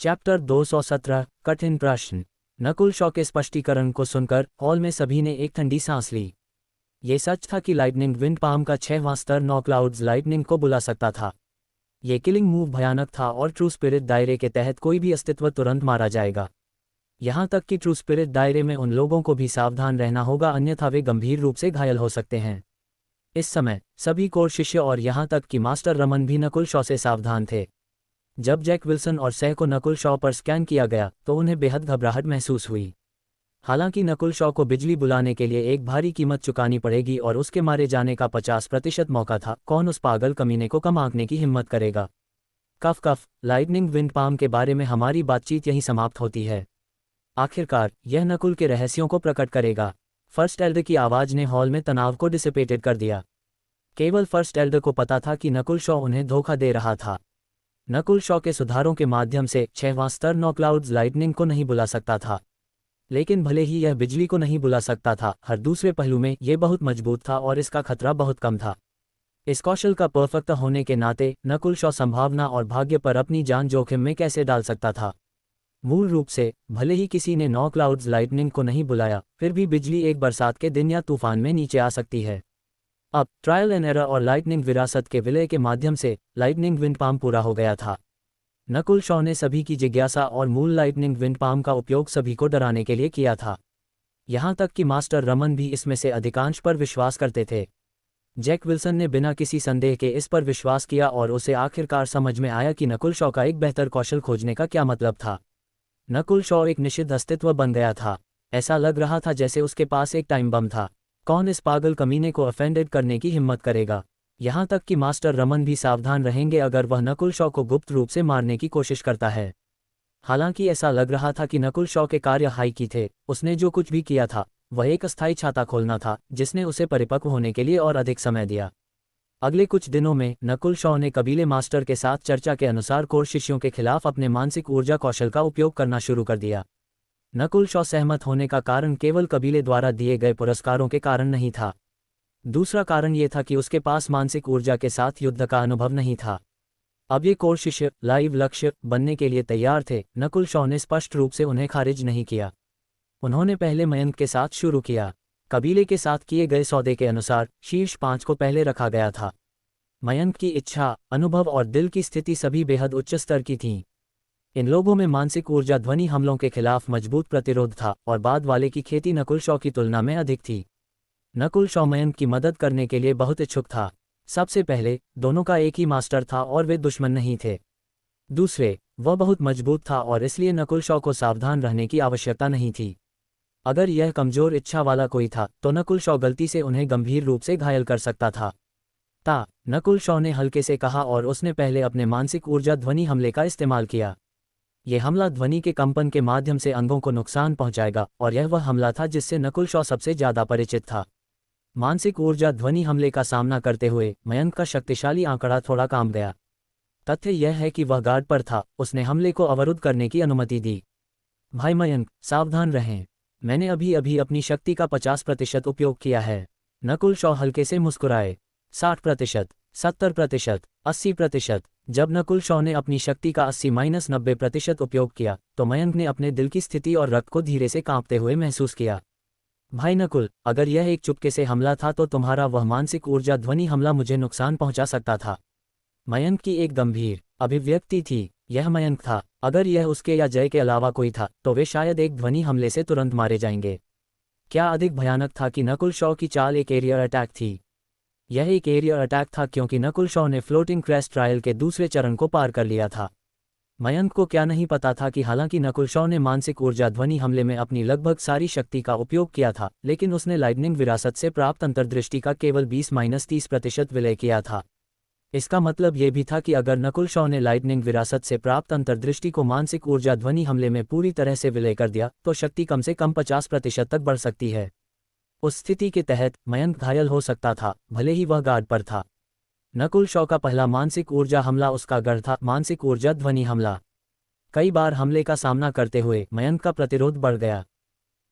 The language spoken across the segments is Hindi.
चैप्टर 217 कठिन प्रश्न। नकुल शॉ के स्पष्टीकरण को सुनकर हॉल में सभी ने एक ठंडी सांस ली। ये सच था कि लाइटनिंग विंड पाम का 6वां स्तर 9 क्लाउड्स लाइटनिंग को बुला सकता था। ये किलिंग मूव भयानक था और ट्रू स्पिरिट दायरे के तहत कोई भी अस्तित्व तुरंत मारा जाएगा। यहाँ तक कि ट्रू स्पिरिट दायरे में उन लोगों को भी सावधान रहना होगा, अन्यथा वे गंभीर रूप से घायल हो सकते हैं। इस समय सभी कोर शिष्य और यहाँ तक कि मास्टर रमन भी नकुल शॉ से सावधान थे। जब जैक विल्सन और सह को नकुल शॉ पर स्कैन किया गया तो उन्हें बेहद घबराहट महसूस हुई। हालांकि नकुल शॉ को बिजली बुलाने के लिए एक भारी कीमत चुकानी पड़ेगी और उसके मारे जाने का 50% मौका था, कौन उस पागल कमीने को कम आंकने की हिम्मत करेगा। कफ कफ। लाइटनिंग विंड पाम के बारे में हमारी बातचीत यहीं समाप्त होती है। आखिरकार यह नकुल के रहस्यों को प्रकट करेगा। फर्स्ट एल्डर की आवाज़ ने हॉल में तनाव को डिसिपेटेड कर दिया। केवल फर्स्ट एल्डर को पता था कि नकुल शॉ उन्हें धोखा दे रहा था। नकुल शॉ के सुधारों के माध्यम से 6वां स्तर 9 क्लाउड्स लाइटनिंग को नहीं बुला सकता था, लेकिन भले ही यह बिजली को नहीं बुला सकता था, हर दूसरे पहलू में यह बहुत मजबूत था और इसका खतरा बहुत कम था। इस कौशल का परफेक्ट होने के नाते नकुल शॉ संभावना और भाग्य पर अपनी जान जोखिम में कैसे डाल सकता था। मूल रूप से भले ही किसी ने 9 क्लाउड्स लाइटनिंग को नहीं बुलाया, फिर भी बिजली एक बरसात के दिन या तूफान में नीचे आ सकती है। अब ट्रायल एंड एरर और लाइटनिंग विरासत के विलय के माध्यम से लाइटनिंग विंड पाम पूरा हो गया था। नकुल शॉ ने सभी की जिज्ञासा और मूल लाइटनिंग विंड पाम का उपयोग सभी को डराने के लिए किया था। यहाँ तक कि मास्टर रमन भी इसमें से अधिकांश पर विश्वास करते थे। जैक विल्सन ने बिना किसी संदेह के इस पर विश्वास किया और उसे आखिरकार समझ में आया कि नकुल शॉ का एक बेहतर कौशल खोजने का क्या मतलब था। नकुल शॉ एक निषिद्ध अस्तित्व बन गया था। ऐसा लग रहा था जैसे उसके पास एक टाइम बम था। कौन इस पागल कमीने को ऑफेंडेड करने की हिम्मत करेगा। यहाँ तक कि मास्टर रमन भी सावधान रहेंगे अगर वह नकुल शॉ को गुप्त रूप से मारने की कोशिश करता है। हालांकि ऐसा लग रहा था कि नकुल शॉ के कार्य हाई की थे। उसने जो कुछ भी किया था वह एक अस्थायी छाता खोलना था, जिसने उसे परिपक्व होने के लिए और अधिक समय दिया। अगले कुछ दिनों में नकुल शॉ ने कबीले मास्टर के साथ चर्चा के अनुसार कोर शिष्यों के खिलाफ अपने मानसिक ऊर्जा कौशल का उपयोग करना शुरू कर दिया। नकुल शॉ सहमत होने का कारण केवल कबीले द्वारा दिए गए पुरस्कारों के कारण नहीं था। दूसरा कारण ये था कि उसके पास मानसिक ऊर्जा के साथ युद्ध का अनुभव नहीं था। अब ये कोर शिष्य लाइव लक्ष्य बनने के लिए तैयार थे। नकुल शॉ ने स्पष्ट रूप से उन्हें खारिज नहीं किया। उन्होंने पहले मयंक के साथ शुरू किया। कबीले के साथ किए गए सौदे के अनुसार शीर्ष 5 को पहले रखा गया था। मयंक की इच्छा, अनुभव और दिल की स्थिति सभी बेहद उच्च स्तर की थीं। इन लोगों में मानसिक ऊर्जा ध्वनि हमलों के खिलाफ मजबूत प्रतिरोध था और बाद वाले की खेती नकुल शॉ की तुलना में अधिक थी। नकुल शॉ मयंक की मदद करने के लिए बहुत इच्छुक था। सबसे पहले दोनों का एक ही मास्टर था और वे दुश्मन नहीं थे। दूसरे, वह बहुत मजबूत था और इसलिए नकुल शॉ को सावधान रहने की आवश्यकता नहीं थी। अगर यह कमजोर इच्छा वाला कोई था तो नकुल शॉ गलती से उन्हें गंभीर रूप से घायल कर सकता था। नकुल शॉ ने हल्के से कहा और उसने पहले अपने मानसिक ऊर्जा ध्वनि हमले का इस्तेमाल किया। यह हमला ध्वनि के कंपन के माध्यम से अंगों को नुकसान पहुंचाएगा और यह वह हमला था जिससे नकुल शॉ सबसे ज्यादा परिचित था। मानसिक ऊर्जा ध्वनि हमले का सामना करते हुए मयंक का शक्तिशाली आंकड़ा थोड़ा काम गया। तथ्य यह है कि वह गार्ड पर था। उसने हमले को अवरुद्ध करने की अनुमति दी। भाई मयंक, सावधान रहें। मैंने अभी अभी अपनी शक्ति का 50% उपयोग किया है। नकुल शॉ हल्के से मुस्कुराए। 60%, 70%, 80%। जब नकुल शॉ ने अपनी शक्ति का 80-90% उपयोग किया तो मयंक ने अपने दिल की स्थिति और रक्त को धीरे से कांपते हुए महसूस किया। भाई नकुल, अगर यह एक चुपके से हमला था तो तुम्हारा वह मानसिक ऊर्जा ध्वनि हमला मुझे नुकसान पहुंचा सकता था। मयंक की एक गंभीर अभिव्यक्ति थी। यह मयंक था। अगर यह उसके या जय के अलावा कोई था तो वे शायद एक ध्वनि हमले से तुरंत मारे जाएंगे। क्या अधिक भयानक था कि नकुल शॉ की चाल एक एरियर अटैक थी। यह एक एरियर अटैक था क्योंकि नकुल शॉ ने फ्लोटिंग क्रैश ट्रायल के दूसरे चरण को पार कर लिया था। मयंक को क्या नहीं पता था कि हालांकि नकुल शॉ ने मानसिक ऊर्जा ध्वनि हमले में अपनी लगभग सारी शक्ति का उपयोग किया था, लेकिन उसने लाइटनिंग विरासत से प्राप्त अंतर्दृष्टि का केवल 20-30% विलय किया था। इसका मतलब यह भी था कि अगर नकुल शॉ ने लाइटनिंग विरासत से प्राप्त अंतर्दृष्टि को मानसिक ऊर्जा ध्वनि हमले में पूरी तरह से विलय कर दिया तो शक्ति कम से कम 50% तक बढ़ सकती है। उस स्थिति के तहत मयंक घायल हो सकता था, भले ही वह गार्ड पर था। नकुल शॉ का पहला मानसिक ऊर्जा हमला उसका गढ़ था, मानसिक ऊर्जा ध्वनि हमला। कई बार हमले का सामना करते हुए मयंक का प्रतिरोध बढ़ गया।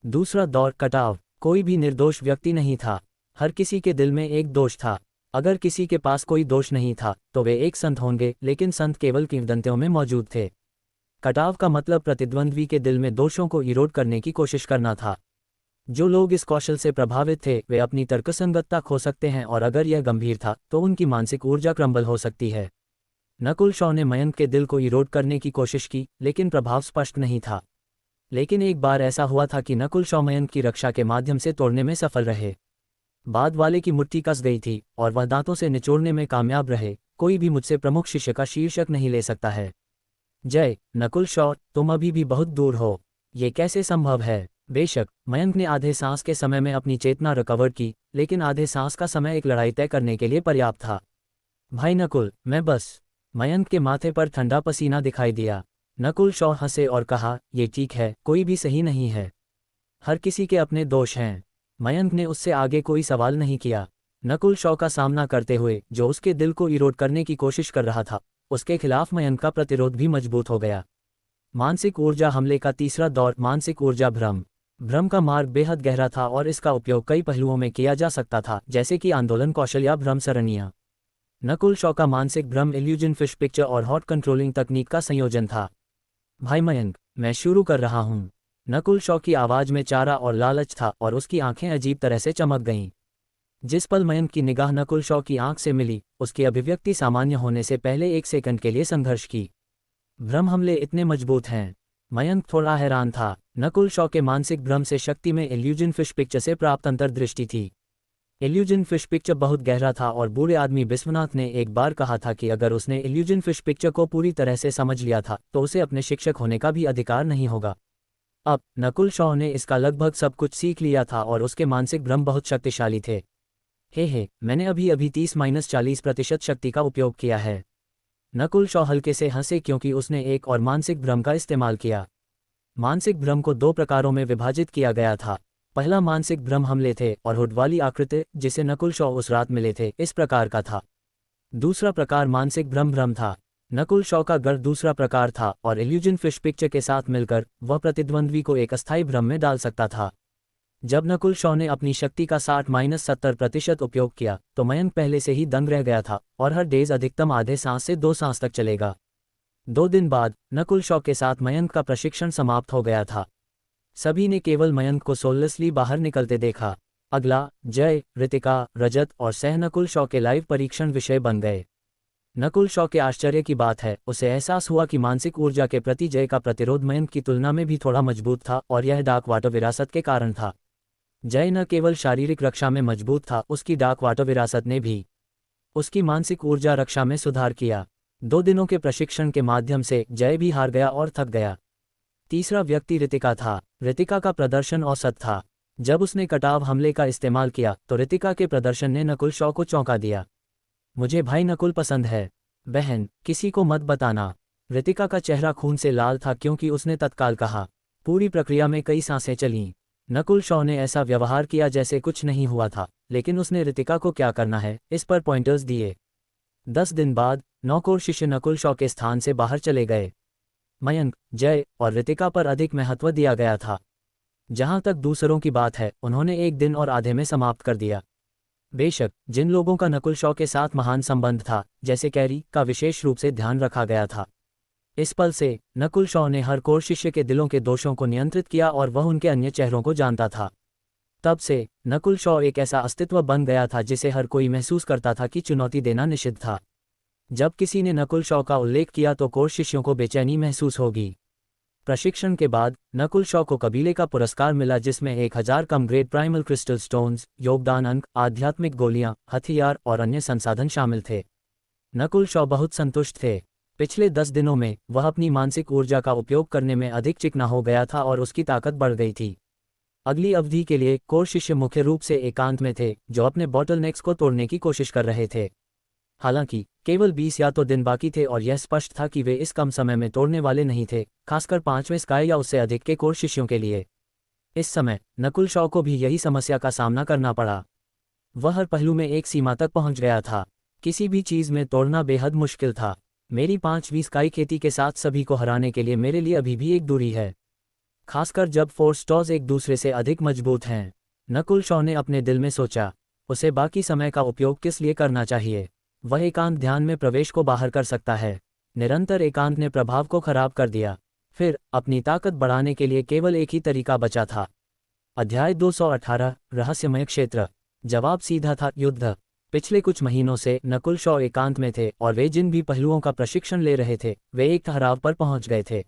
दूसरा दौर कटाव। कोई भी निर्दोष व्यक्ति नहीं था। हर किसी के दिल में एक दोष था। अगर किसी के पास कोई दोष नहीं था तो वे एक संत होंगे, लेकिन संत केवल किंवदंतियों में मौजूद थे। कटाव का मतलब प्रतिद्वंद्वी के दिल में दोषों को इरोड करने की कोशिश करना था। जो लोग इस कौशल से प्रभावित थे वे अपनी तर्कसंगतता खो सकते हैं और अगर यह गंभीर था तो उनकी मानसिक ऊर्जा क्रम्बल हो सकती है। नकुल शॉ ने मयंक के दिल को इरोड करने की कोशिश की, लेकिन प्रभाव स्पष्ट नहीं था। लेकिन एक बार ऐसा हुआ था कि नकुल शॉ मयंक की रक्षा के माध्यम से तोड़ने में सफल रहे। बाद वाले की मुट्ठी कस गई थी और वह दांतों से निचोड़ने में कामयाब रहे। कोई भी मुझसे प्रमुख शिष्य का शीर्षक नहीं ले सकता है। जय नकुल शॉ, तुम अभी भी बहुत दूर हो। ये कैसे संभव है? बेशक, मयंक ने आधे सांस के समय में अपनी चेतना रिकवर की, लेकिन आधे सांस का समय एक लड़ाई तय करने के लिए पर्याप्त था। भाई नकुल, मैं बस। मयंक के माथे पर ठंडा पसीना दिखाई दिया। नकुल शॉ हंसे और कहा, ये ठीक है, कोई भी सही नहीं है। हर किसी के अपने दोष हैं। मयंक ने उससे आगे कोई सवाल नहीं किया। नकुल शॉ का सामना करते हुए, जो उसके दिल को इरोड करने की कोशिश कर रहा था, उसके खिलाफ मयंक का प्रतिरोध भी मजबूत हो गया। मानसिक ऊर्जा हमले का तीसरा दौर, मानसिक ऊर्जा भ्रम। भ्रम का मार्ग बेहद गहरा था और इसका उपयोग कई पहलुओं में किया जा सकता था, जैसे कि आंदोलन कौशल या भ्रम सरणियाँ। नकुल शॉ का मानसिक भ्रम इल्यूजन फिश पिक्चर और हॉट कंट्रोलिंग तकनीक का संयोजन था। भाई मयंक, मैं शुरू कर रहा हूँ। नकुल शॉ की आवाज में चारा और लालच था और उसकी आंखें अजीब तरह से चमक गईं। जिस पल मयंक की निगाह नकुल शॉ की आंख से मिली, उसकी अभिव्यक्ति सामान्य होने से पहले 1 सेकंड के लिए संघर्ष की। भ्रम हमले इतने मजबूत हैं। मयंक थोड़ा हैरान था। नकुल शॉ के मानसिक भ्रम से शक्ति में इल्यूजन फिश पिक्चर से प्राप्त अंतर्दृष्टि थी। इल्यूजन फिश पिक्चर बहुत गहरा था और बूढ़े आदमी बिस्वनाथ ने एक बार कहा था कि अगर उसने इल्यूजन फिश पिक्चर को पूरी तरह से समझ लिया था तो उसे अपने शिक्षक होने का भी अधिकार नहीं होगा। अब नकुल शॉ ने इसका लगभग सब कुछ सीख लिया था और उसके मानसिक भ्रम बहुत शक्तिशाली थे। हे, मैंने अभी 30-40% शक्ति का उपयोग किया है। नकुल शॉ हल्के से हंसे क्योंकि उसने एक और मानसिक भ्रम का इस्तेमाल किया। मानसिक भ्रम को 2 प्रकारों में विभाजित किया गया था। पहला मानसिक भ्रम हमले थे और हुड वाली आकृति जिसे नकुल शॉ उस रात मिले थे, इस प्रकार का था। दूसरा प्रकार मानसिक भ्रम था। नकुल शॉ का गढ़ दूसरा प्रकार था और इल्यूजन फिश पिक्चर के साथ मिलकर वह प्रतिद्वंद्वी को एक अस्थायी भ्रम में डाल सकता था। जब नकुल शॉ ने अपनी शक्ति का 60-70% उपयोग किया तो मयंक पहले से ही दंग रह गया था और हर डेज अधिकतम आधे सांस से 2 सांस तक चलेगा। 2 दिन बाद नकुल शॉ के साथ मयंक का प्रशिक्षण समाप्त हो गया था। सभी ने केवल मयंक को सोललेसली बाहर निकलते देखा। अगला, जय, रितिका, रजत और सह नकुल शॉ के लाइव परीक्षण विषय बन गए। नकुल शॉ के आश्चर्य की बात है, उसे एहसास हुआ कि मानसिक ऊर्जा के प्रति जय का प्रतिरोध मयंक की तुलना में भी थोड़ा मजबूत था और यह डार्क वाटर विरासत के कारण था। जय न केवल शारीरिक रक्षा में मजबूत था, उसकी डार्क वाटर विरासत ने भी उसकी मानसिक ऊर्जा रक्षा में सुधार किया। 2 दिनों के प्रशिक्षण के माध्यम से जय भी हार गया और थक गया। तीसरा व्यक्ति रितिका था। रितिका का प्रदर्शन औसत था। जब उसने कटाव हमले का इस्तेमाल किया तो रितिका के प्रदर्शन ने नकुल शॉ को चौंका दिया। मुझे भाई नकुल पसंद है। बहन, किसी को मत बताना। रितिका का चेहरा खून से लाल था क्योंकि उसने तत्काल कहा। पूरी प्रक्रिया में कई सांसें चलीं। नकुल शॉ ने ऐसा व्यवहार किया जैसे कुछ नहीं हुआ था, लेकिन उसने रितिका को क्या करना है इस पर पॉइंटर्स दिए। 10 दिन बाद 9 कोर शिष्य नकुल शॉ के स्थान से बाहर चले गए। मयंक, जय और रितिका पर अधिक महत्व दिया गया था। जहां तक दूसरों की बात है, उन्होंने 1 दिन और आधे में समाप्त कर दिया। बेशक, जिन लोगों का नकुल शॉ के साथ महान संबंध था, जैसे कैरी, का विशेष रूप से ध्यान रखा गया था। इस पल से नकुल शॉ ने हर कोर शिष्य के दिलों के दोषों को नियंत्रित किया और वह उनके अन्य चेहरों को जानता था। तब से नकुल शॉ एक ऐसा अस्तित्व बन गया था जिसे हर कोई महसूस करता था कि चुनौती देना निषिद्ध था। जब किसी ने नकुल शॉ का उल्लेख किया तो कोर शिष्यों को बेचैनी महसूस होगी। प्रशिक्षण के बाद नकुल शॉ को कबीले का पुरस्कार मिला जिसमें 1000 कम ग्रेड प्राइमल क्रिस्टल स्टोन्स, योगदान अंक, आध्यात्मिक गोलियां, हथियार और अन्य संसाधन शामिल थे। नकुल शॉ बहुत संतुष्ट थे। पिछले 10 दिनों में वह अपनी मानसिक ऊर्जा का उपयोग करने में अधिक चिकना हो गया था और उसकी ताकत बढ़ गई थी। अगली अवधि के लिए कोर शिष्य मुख्य रूप से एकांत में थे, जो अपने बॉटलनेक्स को तोड़ने की कोशिश कर रहे थे। हालांकि केवल 20 या तो दिन बाकी थे और यह स्पष्ट था कि वे इस कम समय में तोड़ने वाले नहीं थे, खासकर 5वें स्काई या उससे अधिक के कोर शिष्यों के लिए। इस समय नकुल शॉ को भी यही समस्या का सामना करना पड़ा। वह हर पहलू में एक सीमा तक पहुंच गया था। किसी भी चीज़ में तोड़ना बेहद मुश्किल था। मेरी 5वीं स्काई खेती के साथ सभी को हराने के लिए मेरे लिए अभी भी एक दूरी है, खासकर जब फोर्स टॉज एक दूसरे से अधिक मजबूत हैं। नकुल शॉ ने अपने दिल में सोचा, उसे बाकी समय का उपयोग किस लिए करना चाहिए। वह एकांत ध्यान में प्रवेश को बाहर कर सकता है। निरंतर एकांत ने प्रभाव को खराब कर दिया। फिर अपनी ताकत बढ़ाने के लिए केवल एक ही तरीका बचा था। अध्याय 218 रहस्यमय क्षेत्र। जवाब सीधा था, युद्ध। पिछले कुछ महीनों से नकुल शॉ एकांत में थे और वे जिन भी पहलुओं का प्रशिक्षण ले रहे थे वे एक ठहराव पर पहुंच गए थे।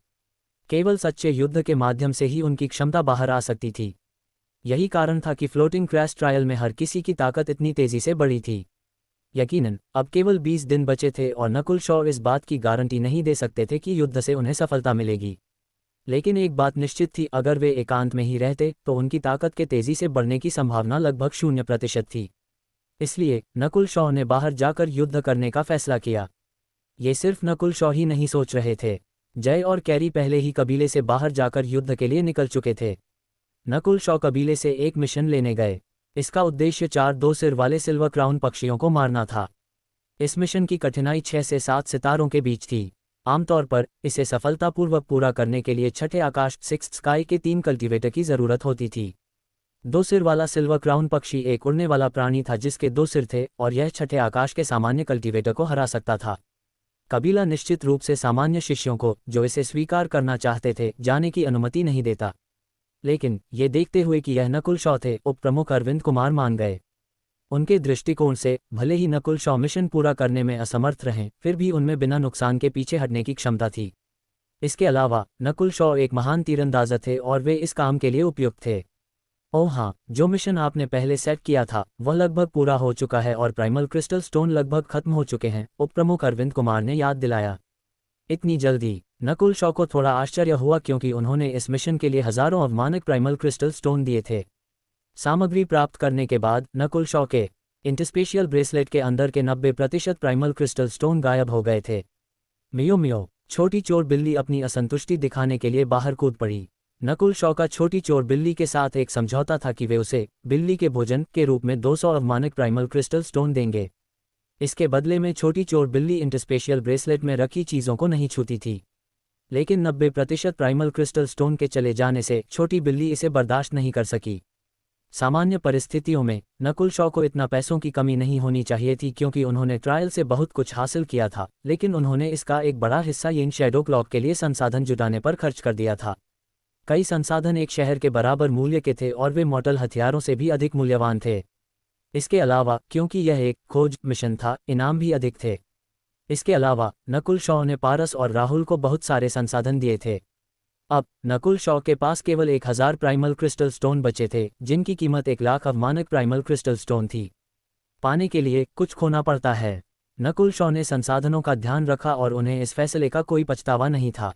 केवल सच्चे युद्ध के माध्यम से ही उनकी क्षमता बाहर आ सकती थी। यही कारण था कि फ्लोटिंग क्रैश ट्रायल में हर किसी की ताकत इतनी तेजी से बढ़ी थी। यकीनन अब केवल 20 दिन बचे थे और नकुल शॉ इस बात की गारंटी नहीं दे सकते थे कि युद्ध से उन्हें सफलता मिलेगी। लेकिन एक बात निश्चित थी, अगर वे एकांत में ही रहते तो उनकी ताकत के तेजी से बढ़ने की संभावना लगभग 0% थी। इसलिए नकुल शॉ ने बाहर जाकर युद्ध करने का फैसला किया। ये सिर्फ नकुल शॉ ही नहीं सोच रहे थे, जय और कैरी पहले ही कबीले से बाहर जाकर युद्ध के लिए निकल चुके थे। नकुल शॉ कबीले से एक मिशन लेने गए। इसका उद्देश्य 4 2 सिर वाले सिल्वर क्राउन पक्षियों को मारना था। इस मिशन की कठिनाई 6 से 7 सितारों के बीच थी। आमतौर पर इसे सफलतापूर्वक पूरा करने के लिए छठे आकाश 6th स्काई के 3 कल्टीवेटर की जरूरत होती थी। 2 सिर वाला सिल्वर क्राउन पक्षी एक उड़ने वाला प्राणी था जिसके 2 सिर थे और यह छठे आकाश के सामान्य कल्टीवेटर को हरा सकता था। कबीला निश्चित रूप से सामान्य शिष्यों को, जो इसे स्वीकार करना चाहते थे, जाने की अनुमति नहीं देता। लेकिन ये देखते हुए कि यह नकुल शॉ थे, उप प्रमुख अरविंद कुमार मान गए। उनके दृष्टिकोण से भले ही नकुल शॉ मिशन पूरा करने में असमर्थ रहें, फिर भी उनमें बिना नुकसान के पीछे हटने की क्षमता थी। इसके अलावा नकुल शॉ एक महान तीरंदाज थे और वे इस काम के लिए उपयुक्त थे। ओह हाँ, जो मिशन आपने पहले सेट किया था वह लगभग पूरा हो चुका है और प्राइमल क्रिस्टल स्टोन लगभग खत्म हो चुके हैं, उप प्रमुख अरविंद कुमार ने याद दिलाया। इतनी जल्दी? नकुल शॉ को थोड़ा आश्चर्य हुआ क्योंकि उन्होंने इस मिशन के लिए हजारों अवमानक प्राइमल क्रिस्टल स्टोन दिए थे। सामग्री प्राप्त करने के बाद नकुल शॉ के इंटरस्पेशियल ब्रेसलेट के अंदर के 90% प्राइमल क्रिस्टल स्टोन गायब हो गए थे। मियो मियो, छोटी चोर बिल्ली अपनी असंतुष्टि दिखाने के लिए बाहर कूद पड़ी। नकुल शॉ का छोटी चोर बिल्ली के साथ एक समझौता था कि वे उसे बिल्ली के भोजन के रूप में 200 अवमानक प्राइमल क्रिस्टल स्टोन देंगे। इसके बदले में छोटी चोर बिल्ली इंटरस्पेशियल ब्रेसलेट में रखी चीज़ों को नहीं छूती थी। लेकिन 90% प्राइमल क्रिस्टल स्टोन के चले जाने से छोटी बिल्ली इसे बर्दाश्त नहीं कर सकी। सामान्य परिस्थितियों में नकुल शॉ को इतना पैसों की कमी नहीं होनी चाहिए थी क्योंकि उन्होंने ट्रायल से बहुत कुछ हासिल किया था, लेकिन उन्होंने इसका एक बड़ा हिस्सा येन शैडो क्लॉक के लिए संसाधन जुटाने पर खर्च कर दिया था। कई संसाधन एक शहर के बराबर मूल्य के थे और वे मॉडल हथियारों से भी अधिक मूल्यवान थे। इसके अलावा क्योंकि यह एक खोज मिशन था, इनाम भी अधिक थे। इसके अलावा नकुल शॉ ने पारस और राहुल को बहुत सारे संसाधन दिए थे। अब नकुल शॉ के पास केवल 1000 प्राइमल क्रिस्टल स्टोन बचे थे, जिनकी कीमत 1 लाख अवमानक प्राइमल क्रिस्टल स्टोन थी। पाने के लिए कुछ खोना पड़ता है। नकुल शॉ ने संसाधनों का ध्यान रखा और उन्हें इस फैसले का कोई पछतावा नहीं था।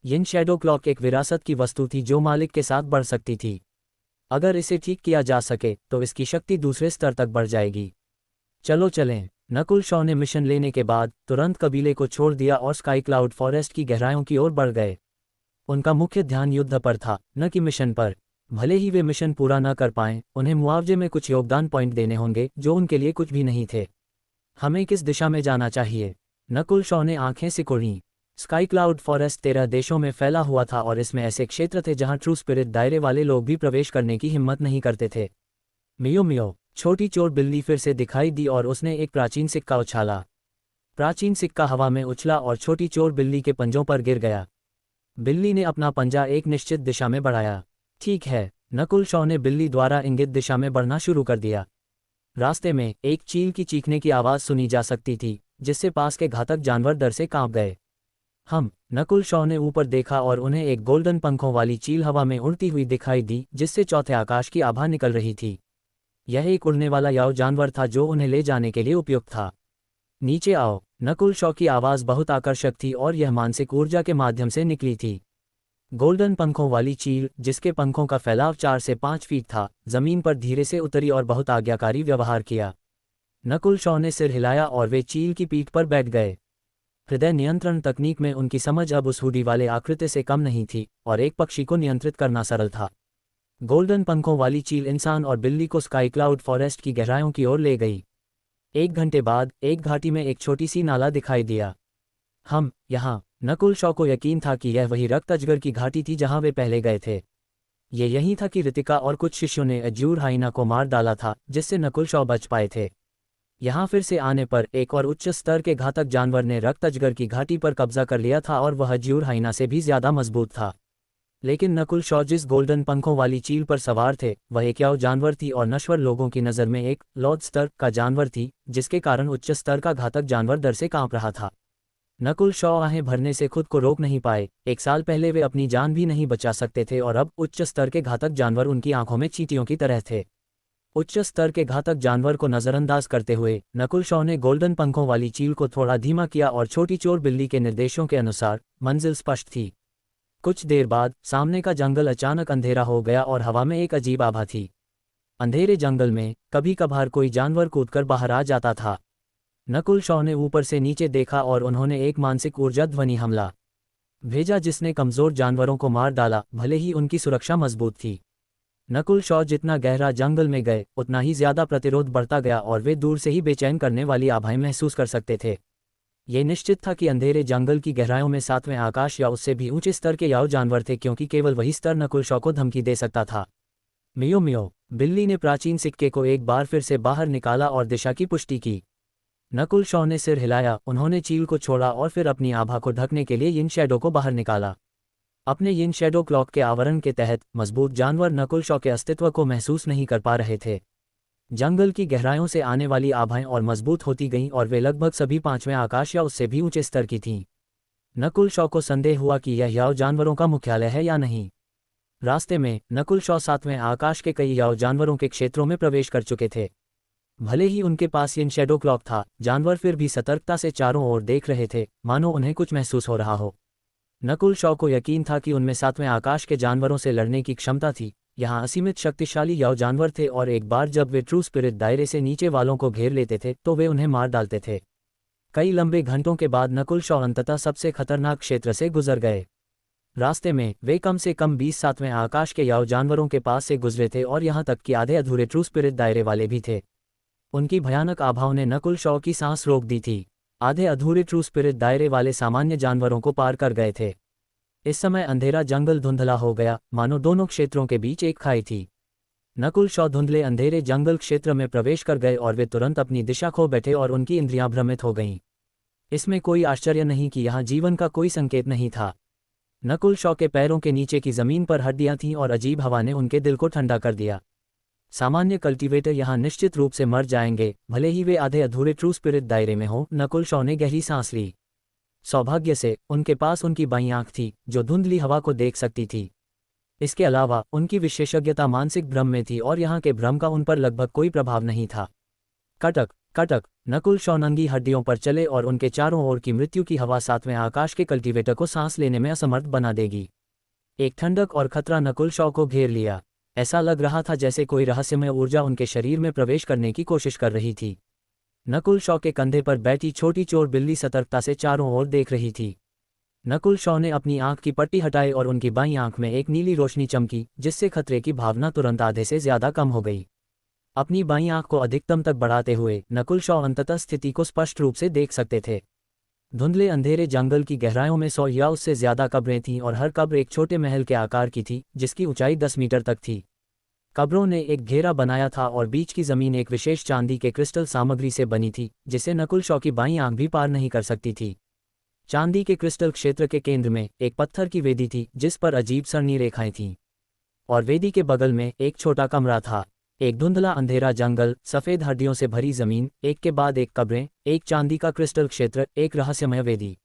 येन शैडो क्लॉक एक विरासत की वस्तु थी जो मालिक के साथ बढ़ सकती थी। अगर इसे ठीक किया जा सके तो इसकी शक्ति दूसरे स्तर तक बढ़ जाएगी। चलो चलें। नकुल शॉ ने मिशन लेने के बाद तुरंत कबीले को छोड़ दिया और स्काई क्लाउड फॉरेस्ट की गहराइयों की ओर बढ़ गए। उनका मुख्य ध्यान युद्ध पर था, न कि मिशन पर। भले ही वे मिशन पूरा न कर पाएं, उन्हें मुआवजे में कुछ योगदान पॉइंट देने होंगे जो उनके लिए कुछ भी नहीं थे। हमें किस दिशा में जाना चाहिए? नकुल शॉ ने आंखें सिकुड़ीं। स्काई क्लाउड फॉरेस्ट 13 देशों में फैला हुआ था और इसमें ऐसे क्षेत्र थे जहां ट्रू स्पिरिट दायरे वाले लोग भी प्रवेश करने की हिम्मत नहीं करते थे। मियो मियो, छोटी चोर बिल्ली फिर से दिखाई दी और उसने एक प्राचीन सिक्का उछाला। प्राचीन सिक्का हवा में उछला और छोटी चोर बिल्ली के पंजों पर गिर गया। बिल्ली ने अपना पंजा एक निश्चित दिशा में बढ़ाया। ठीक है, नकुल शॉ ने बिल्ली द्वारा इंगित दिशा में बढ़ना शुरू कर दिया। रास्ते में एक चील की चीखने की आवाज़ सुनी जा सकती थी, जिससे पास के घातक जानवर डर से कांप गए। नकुल शॉ ने ऊपर देखा और उन्हें एक गोल्डन पंखों वाली चील हवा में उड़ती हुई दिखाई दी, जिससे चौथे आकाश की आभा निकल रही थी। यह एक उड़ने वाला याव जानवर था जो उन्हें ले जाने के लिए उपयुक्त था। नीचे आओ। नकुल शॉ की आवाज़ बहुत आकर्षक थी और यह मानसिक ऊर्जा के माध्यम से निकली थी। गोल्डन पंखों वाली चील, जिसके पंखों का फैलाव 4 से 5 फीट था, जमीन पर धीरे से उतरी और बहुत आज्ञाकारी व्यवहार किया। नकुल शॉ ने सिर हिलाया और वे चील की पीठ पर बैठ गए। हृदय नियंत्रण तकनीक में उनकी समझ अब उस हुडी वाले आकृति से कम नहीं थी और एक पक्षी को नियंत्रित करना सरल था। गोल्डन पंखों वाली चील इंसान और बिल्ली को स्काई क्लाउड फॉरेस्ट की गहराइयों की ओर ले गई। 1 घंटे बाद एक घाटी में एक छोटी सी नाला दिखाई दिया। यहाँ। नकुल शॉ को यकीन था कि यह वही रक्त अजगर की घाटी थी जहां वे पहले गए थे। ये यही था कि रितिका और कुछ शिष्यों ने अज्यूर हाइना को मार डाला था, जिससे नकुल शॉ बच पाए थे। यहाँ फिर से आने पर एक और उच्च स्तर के घातक जानवर ने रक्त अजगर की घाटी पर कब्जा कर लिया था और वह ज्यूर हाइना से भी ज्यादा मजबूत था। लेकिन नकुल शॉ जिस गोल्डन पंखों वाली चील पर सवार थे वह एक याव जानवर थी और नश्वर लोगों की नज़र में एक लौद स्तर का जानवर थी, जिसके कारण उच्च स्तर का घातक जानवर डर से कांप रहा था। नकुल शॉ आहें भरने से खुद को रोक नहीं पाए। एक साल पहले वे अपनी जान भी नहीं बचा सकते थे और अब उच्च स्तर के घातक जानवर उनकी आंखों में चींटियों की तरह थे। उच्च स्तर के घातक जानवर को नजरअंदाज करते हुए नकुल शॉ ने गोल्डन पंखों वाली चील को थोड़ा धीमा किया और छोटी चोर बिल्ली के निर्देशों के अनुसार मंजिल स्पष्ट थी। कुछ देर बाद सामने का जंगल अचानक अंधेरा हो गया और हवा में एक अजीब आभा थी। अंधेरे जंगल में कभी कभार कोई जानवर कूदकर बाहर आ जाता था। नकुल शॉ ने ऊपर से नीचे देखा और उन्होंने एक मानसिक ऊर्जा ध्वनि हमला भेजा जिसने कमजोर जानवरों को मार डाला, भले ही उनकी सुरक्षा मजबूत थी। नकुल शॉ जितना गहरा जंगल में गए उतना ही ज्यादा प्रतिरोध बढ़ता गया और वे दूर से ही बेचैन करने वाली आभाएं महसूस कर सकते थे। ये निश्चित था कि अंधेरे जंगल की गहराइयों में सातवें आकाश या उससे भी ऊंचे स्तर के याव जानवर थे, क्योंकि केवल वही स्तर नकुल शॉ को धमकी दे सकता था। मियो मियो, बिल्ली ने प्राचीन सिक्के को एक बार फिर से बाहर निकाला और दिशा की पुष्टि की। नकुल शॉ ने सिर हिलाया, उन्होंने चील को छोड़ा और फिर अपनी आभा को ढकने के लिए यिन शैडो को बाहर निकाला। अपने यिन शैडो क्लॉक के आवरण के तहत मजबूत जानवर नकुल शॉ के अस्तित्व को महसूस नहीं कर पा रहे थे। जंगल की गहराइयों से आने वाली आभाएं और मजबूत होती गईं और वे लगभग सभी पांचवें आकाश या उससे भी ऊंचे स्तर की थीं। नकुल शॉ को संदेह हुआ कि यह याव जानवरों का मुख्यालय है या नहीं। रास्ते में नकुल शॉ सातवें आकाश के कई याव जानवरों के क्षेत्रों में प्रवेश कर चुके थे। भले ही उनके पास यिन शैडो क्लॉक था, जानवर फिर भी सतर्कता से चारों ओर देख रहे थे, मानो उन्हें कुछ महसूस हो रहा हो। नकुल शॉ को यकीन था कि उनमें सातवें आकाश के जानवरों से लड़ने की क्षमता थी। यहाँ असीमित शक्तिशाली याव जानवर थे और एक बार जब वे ट्रू स्पिरिट दायरे से नीचे वालों को घेर लेते थे तो वे उन्हें मार डालते थे। कई लंबे घंटों के बाद नकुल शॉ अंततः सबसे खतरनाक क्षेत्र से गुजर गए। रास्ते में वे कम से कम 20 सातवें आकाश के याव जानवरों के पास से गुजरे थे और यहाँ तक कि आधे अधूरे ट्रू स्पिरिट दायरे वाले भी थे। उनकी भयानक आभाओं ने नकुल शॉ की सांस रोक दी थी। आधे अधूरे ट्रू स्पिरिट दायरे वाले सामान्य जानवरों को पार कर गए थे। इस समय अंधेरा जंगल धुंधला हो गया, मानो दोनों क्षेत्रों के बीच एक खाई थी। नकुल शॉ धुंधले अंधेरे जंगल क्षेत्र में प्रवेश कर गए और वे तुरंत अपनी दिशा खो बैठे और उनकी इंद्रियां भ्रमित हो गईं। इसमें कोई आश्चर्य नहीं कि यहाँ जीवन का कोई संकेत नहीं था। नकुल शॉ के पैरों के नीचे की जमीन पर हड्डियां थीं और अजीब हवा ने उनके दिल को ठंडा कर दिया। सामान्य कल्टीवेटर यहाँ निश्चित रूप से मर जाएंगे, भले ही वे आधे अधूरे ट्रू स्पिरिट दायरे में हों। नकुल शॉ ने गहरी सांस ली। सौभाग्य से उनके पास उनकी बाईं आंख थी जो धुंधली हवा को देख सकती थी। इसके अलावा उनकी विशेषज्ञता मानसिक भ्रम में थी और यहाँ के भ्रम का उन पर लगभग कोई प्रभाव नहीं था। कटक कटक, नकुल शॉ नंगी हड्डियों पर चले और उनके चारों ओर की मृत्यु की हवा सातवें आकाश के कल्टीवेटर को सांस लेने में असमर्थ बना देगी। एक ठंडक और खतरा नकुल शॉ को घेर लिया। ऐसा लग रहा था जैसे कोई रहस्यमय ऊर्जा उनके शरीर में प्रवेश करने की कोशिश कर रही थी। नकुल शॉ के कंधे पर बैठी छोटी चोर बिल्ली सतर्कता से चारों ओर देख रही थी। नकुल शॉ ने अपनी आंख की पट्टी हटाई और उनकी बाईं आंख में एक नीली रोशनी चमकी, जिससे खतरे की भावना तुरंत आधे से ज्यादा कम हो गई। अपनी बाईं आंख को अधिकतम तक बढ़ाते हुए नकुल शॉ अंततः स्थिति को स्पष्ट रूप से देख सकते थे। धुंधले अंधेरे जंगल की गहराइयों में 100 या उससे ज्यादा कब्रें थीं और हर कब्र एक छोटे महल के आकार की थी, जिसकी ऊंचाई 10 मीटर तक थी। कब्रों ने एक घेरा बनाया था और बीच की जमीन एक विशेष चांदी के क्रिस्टल सामग्री से बनी थी, जिसे नकुल शॉ की बाईं आंख भी पार नहीं कर सकती थी। चांदी के क्रिस्टल क्षेत्र के केंद्र में एक पत्थर की वेदी थी जिस पर अजीब सरनी रेखाएं थीं, और वेदी के बगल में एक छोटा कमरा था। एक धुंधला अंधेरा जंगल, सफेद हड्डियों से भरी जमीन, एक के बाद एक कब्रें, एक चांदी का क्रिस्टल क्षेत्र, एक रहस्यमय वेदी।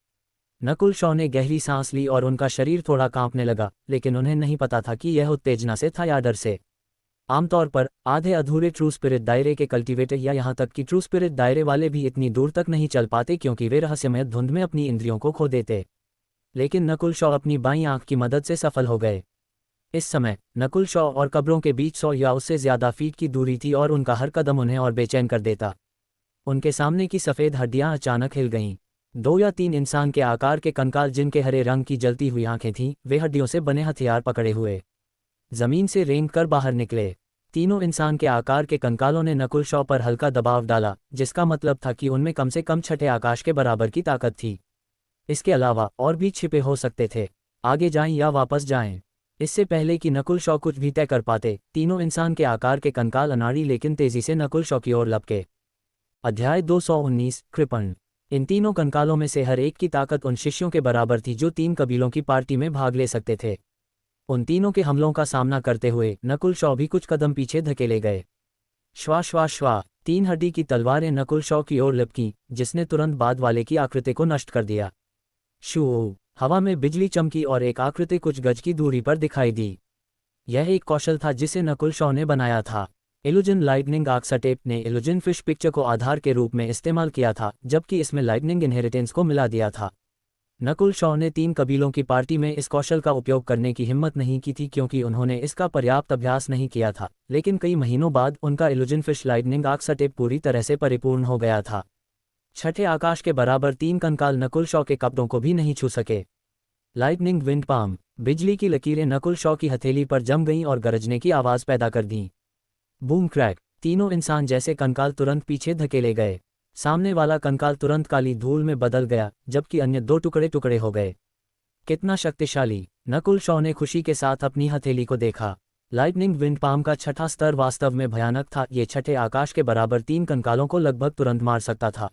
नकुल शॉ ने गहरी सांस ली और उनका शरीर थोड़ा कांपने लगा, लेकिन उन्हें नहीं पता था कि यह उत्तेजना से था या डर से। आमतौर पर आधे अधूरे ट्रू स्पिरिट दायरे के कल्टीवेटर या यहाँ तक कि ट्रू स्पिरिट दायरे वाले भी इतनी दूर तक नहीं चल पाते क्योंकि वे रहस्यमय धुंध में अपनी इंद्रियों को खो देते। लेकिन नकुल शॉ अपनी बाईं आंख की मदद से सफल हो गए। इस समय नकुल शॉ और कब्रों के बीच 100 या उससे ज्यादा फीट की दूरी थी और उनका हर कदम उन्हें और बेचैन कर देता। उनके सामने की सफ़ेद हड्डियां अचानक हिल गईं। 2 या 3 इंसान के आकार के कंकाल जिनके हरे रंग की जलती हुई आंखें थीं, वे हड्डियों से बने हथियार पकड़े हुए जमीन से रेंग कर बाहर निकले। तीनों इंसान के आकार के कंकालों ने नकुल शॉ पर हल्का दबाव डाला, जिसका मतलब था कि उनमें कम से कम छठे आकाश के बराबर की ताकत थी। इसके अलावा और भी छिपे हो सकते थे। आगे जाएं या वापस जाएं। इससे पहले कि नकुल शॉ कुछ भी तय कर पाते, तीनों इंसान के आकार के कंकाल अनाड़ी लेकिन तेजी से नकुल शॉ की ओर लपके। अध्याय 219 कृपण। इन तीनों कंकालों में से हर एक की ताकत उन शिष्यों के बराबर थी जो 3 कबीलों की पार्टी में भाग ले सकते थे। उन तीनों के हमलों का सामना करते हुए नकुल शॉ भी कुछ कदम पीछे धकेले गए। श्वा श्वा श्वा, 3 हड्डी की तलवारें नकुल शॉ की ओर लपकीं, जिसने तुरंत बाद वाले की आकृति को नष्ट कर दिया। शू, हवा में बिजली चमकी और एक आकृति कुछ गज की दूरी पर दिखाई दी। यह एक कौशल था जिसे नकुल शॉ ने बनाया था। इल्यूजन लाइटनिंग आर्क्सटेप ने इल्यूजन फिश पिक्चर को आधार के रूप में इस्तेमाल किया था, जबकि इसमें लाइटनिंग इनहेरिटेंस को मिला दिया था। नकुल शॉ ने 3 कबीलों की पार्टी में इस कौशल का उपयोग करने की हिम्मत नहीं की थी क्योंकि उन्होंने इसका पर्याप्त अभ्यास नहीं किया था, लेकिन कई महीनों बाद उनका इल्यूजन फिश लाइटनिंग आर्क्सटेप पूरी तरह से परिपूर्ण हो गया था। छठे आकाश के बराबर 3 कंकाल नकुल शॉ के कपड़ों को भी नहीं छू सके। लाइटनिंग विंड पाम, बिजली की लकीरें नकुल शॉ की हथेली पर जम गईं और गरजने की आवाज़ पैदा कर दीं। बूम क्रैक, तीनों इंसान जैसे कंकाल तुरंत पीछे धकेले गए। सामने वाला कंकाल तुरंत काली धूल में बदल गया, जबकि अन्य 2 टुकड़े टुकड़े हो गए। कितना शक्तिशाली! नकुल शॉ ने खुशी के साथ अपनी हथेली को देखा। लाइटनिंग विंड पाम का छठा स्तर वास्तव में भयानक था। ये छठे आकाश के बराबर 3 कंकालों को लगभग तुरंत मार सकता था।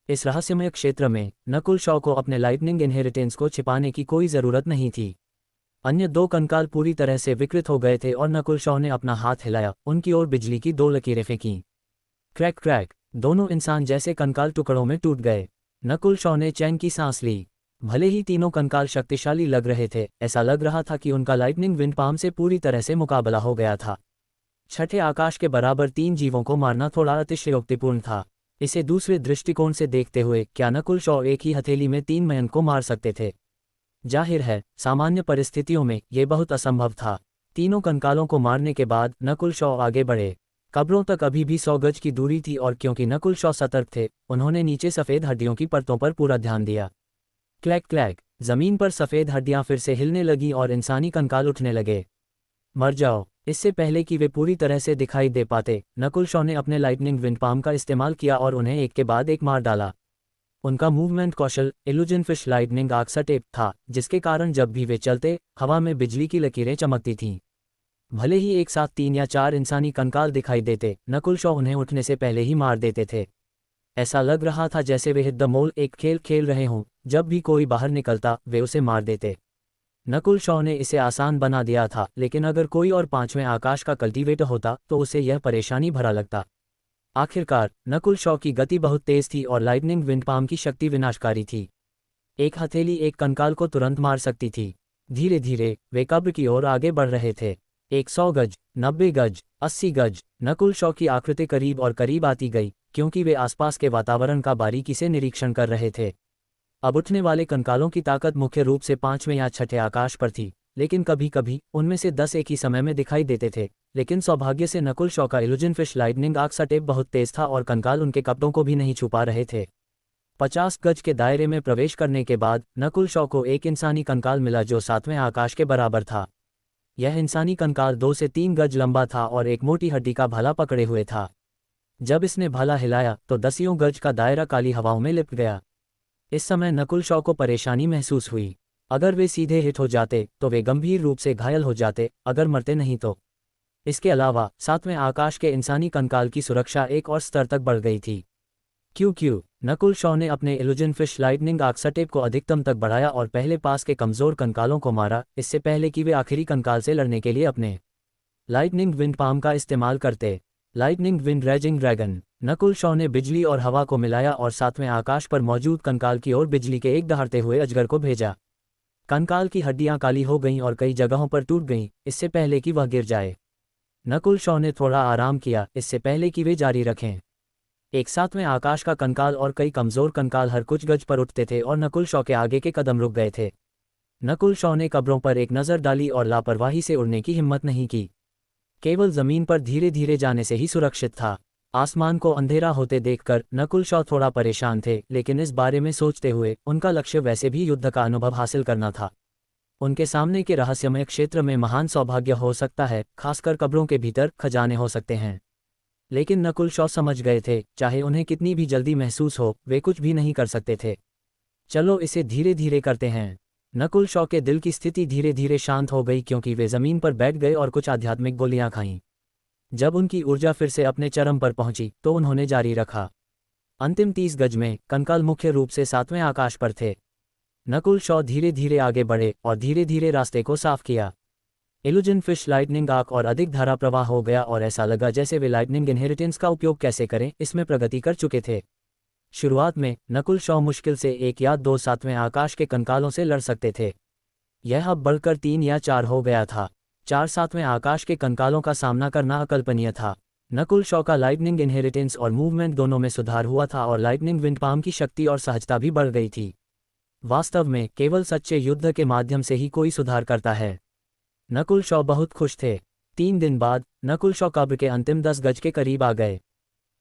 इस रहस्यमय क्षेत्र में नकुल शॉ को अपने लाइटनिंग इनहेरिटेंस को छिपाने की कोई ज़रूरत नहीं थी। अन्य 2 कंकाल पूरी तरह से विकृत हो गए थे और नकुल शॉ ने अपना हाथ हिलाया, उनकी ओर बिजली की 2 लकीरें फेंकीं। क्रैक क्रैक, दोनों इंसान जैसे कंकाल टुकड़ों में टूट गए। नकुल शॉ ने चैन की सांस ली। भले ही तीनों कंकाल शक्तिशाली लग रहे थे, ऐसा लग रहा था कि उनका लाइटनिंग विंड पाम से पूरी तरह से मुकाबला हो गया था। छठे आकाश के बराबर 3 जीवों को मारना थोड़ा अतिशयोक्तिपूर्ण था। इसे दूसरे दृष्टिकोण से देखते हुए, क्या नकुल शॉ एक ही हथेली में 3 मयंक को मार सकते थे? जाहिर है, सामान्य परिस्थितियों में यह बहुत असंभव था। तीनों कंकालों को मारने के बाद नकुल शॉ आगे बढ़े। कब्रों तक अभी भी 100 गज की दूरी थी और क्योंकि नकुल शॉ सतर्क थे, उन्होंने नीचे सफ़ेद हड्डियों की परतों पर पूरा ध्यान दिया। क्लैक क्लैक, जमीन पर सफ़ेद हड्डियां फिर से हिलने लगीं और इंसानी कंकाल उठने लगे। मर जाओ! इससे पहले कि वे पूरी तरह से दिखाई दे पाते, नकुल शॉ ने अपने लाइटनिंग विंड पाम का इस्तेमाल किया और उन्हें एक के बाद एक मार डाला। उनका मूवमेंट कौशल इल्यूजन फिश लाइटनिंग आर्क्सटेप था, जिसके कारण जब भी वे चलते, हवा में बिजली की लकीरें चमकती थीं। भले ही एक साथ 3 या 4 इंसानी कंकाल दिखाई देते, नकुल शॉ उन्हें उठने से पहले ही मार देते थे। ऐसा लग रहा था जैसे वे हिट द मोल एक खेल खेल रहे हों। जब भी कोई बाहर निकलता, वे उसे मार देते। नकुल शॉ ने इसे आसान बना दिया था, लेकिन अगर कोई और 5वें आकाश का कल्टीवेटर होता तो उसे यह परेशानी भरा लगता। आखिरकार नकुल शॉ की गति बहुत तेज थी और लाइटनिंग विंड पाम की शक्ति विनाशकारी थी। एक हथेली एक कंकाल को तुरंत मार सकती थी। धीरे धीरे वे कब्र की ओर आगे बढ़ रहे थे। 100 गज, 90 गज, 80 गज, नकुल शॉ की आकृति करीब और करीब आती गई, क्योंकि वे आसपास के वातावरण का बारीकी से निरीक्षण कर रहे थे। अब उठने वाले कंकालों की ताकत मुख्य रूप से 5वें या 6ठे आकाश पर थी, लेकिन कभी कभी उनमें से 10 एक ही समय में दिखाई देते थे। लेकिन सौभाग्य से नकुल शॉ का इल्यूजन फिश लाइटनिंग आर्क्सटेप बहुत तेज था और कंकाल उनके कपड़ों को भी नहीं छुपा रहे थे। 50 गज के दायरे में प्रवेश करने के बाद नकुल शॉ को एक इंसानी कंकाल मिला जो 7वें आकाश के बराबर था। यह इंसानी कंकाल 2 से 3 गज लंबा था और एक मोटी हड्डी का भाला पकड़े हुए था। जब इसने भाला हिलाया तो 10 गज का दायरा काली हवाओं में लिपट गया। इस समय नकुल शॉ को परेशानी महसूस हुई। अगर वे सीधे हिट हो जाते तो वे गंभीर रूप से घायल हो जाते, अगर मरते नहीं तो। इसके अलावा 7वें आकाश के इंसानी कंकाल की सुरक्षा एक और स्तर तक बढ़ गई थी। क्यों नकुल शॉ ने अपने इल्यूजन फिश लाइटनिंग आर्क्सटेप को अधिकतम तक बढ़ाया और पहले पास के कमज़ोर कंकालों को मारा, इससे पहले कि वे आखिरी कंकाल से लड़ने के लिए अपने लाइटनिंग विंड पाम का इस्तेमाल करते। Lightning wind raising dragon, Nakul Shaw ने बिजली और हवा को मिलाया और 7वें आकाश पर मौजूद कंकाल की ओर बिजली के एक दहाड़ते हुए अजगर को भेजा। कंकाल की हड्डियां काली हो गईं और कई जगहों पर टूट गईं, इससे पहले कि वह गिर जाए। नकुल शॉ ने थोड़ा आराम किया, इससे पहले कि वे जारी रखें। एक 7वें आकाश का कंकाल और कई कमज़ोर कंकाल हर कुछ गज पर उठते थे और नकुल शॉ के आगे के कदम रुक गए थे। नकुल शॉ ने कब्रों पर एक नज़र डाली और लापरवाही से उड़ने की हिम्मत नहीं की। केवल ज़मीन पर धीरे धीरे जाने से ही सुरक्षित था। आसमान को अंधेरा होते देखकर नकुल शॉ थोड़ा परेशान थे, लेकिन इस बारे में सोचते हुए उनका लक्ष्य वैसे भी युद्ध का अनुभव हासिल करना था। उनके सामने के रहस्यमय क्षेत्र में महान सौभाग्य हो सकता है, खासकर कब्रों के भीतर खजाने हो सकते हैं। लेकिन नकुल शॉ समझ गए थे, चाहे उन्हें कितनी भी जल्दी महसूस हो, वे कुछ भी नहीं कर सकते थे। चलो इसे धीरे धीरे करते हैं। नकुल शॉ के दिल की स्थिति धीरे धीरे शांत हो गई क्योंकि वे ज़मीन पर बैठ गए और कुछ आध्यात्मिक गोलियां खाईं। जब उनकी ऊर्जा फिर से अपने चरम पर पहुंची तो उन्होंने जारी रखा। अंतिम 30 गज में कंकाल मुख्य रूप से 7वें आकाश पर थे। नकुल शॉ धीरे धीरे आगे बढ़े और धीरे धीरे रास्ते को साफ किया। इल्यूजन फिश लाइटनिंग आर्क और अधिक धारा प्रवाह हो गया और ऐसा लगा जैसे वे लाइटनिंग इनहेरिटेंस का उपयोग कैसे करें इसमें प्रगति कर चुके थे। शुरुआत में नकुल शॉ मुश्किल से 1 या 2 7वें आकाश के कंकालों से लड़ सकते थे। यह अब बढ़कर 3 या 4 हो गया था। 4 7वें आकाश के कंकालों का सामना करना अकल्पनीय था। नकुल शॉ का लाइटनिंग इनहेरिटेंस और मूवमेंट दोनों में सुधार हुआ था और लाइटनिंग विंड पाम की शक्ति और सहजता भी बढ़ गई थी। वास्तव में केवल सच्चे युद्ध के माध्यम से ही कोई सुधार करता है। नकुल शॉ बहुत खुश थे। 3 दिन बाद नकुल शॉ कब्र के अंतिम 10 गज के करीब आ गए।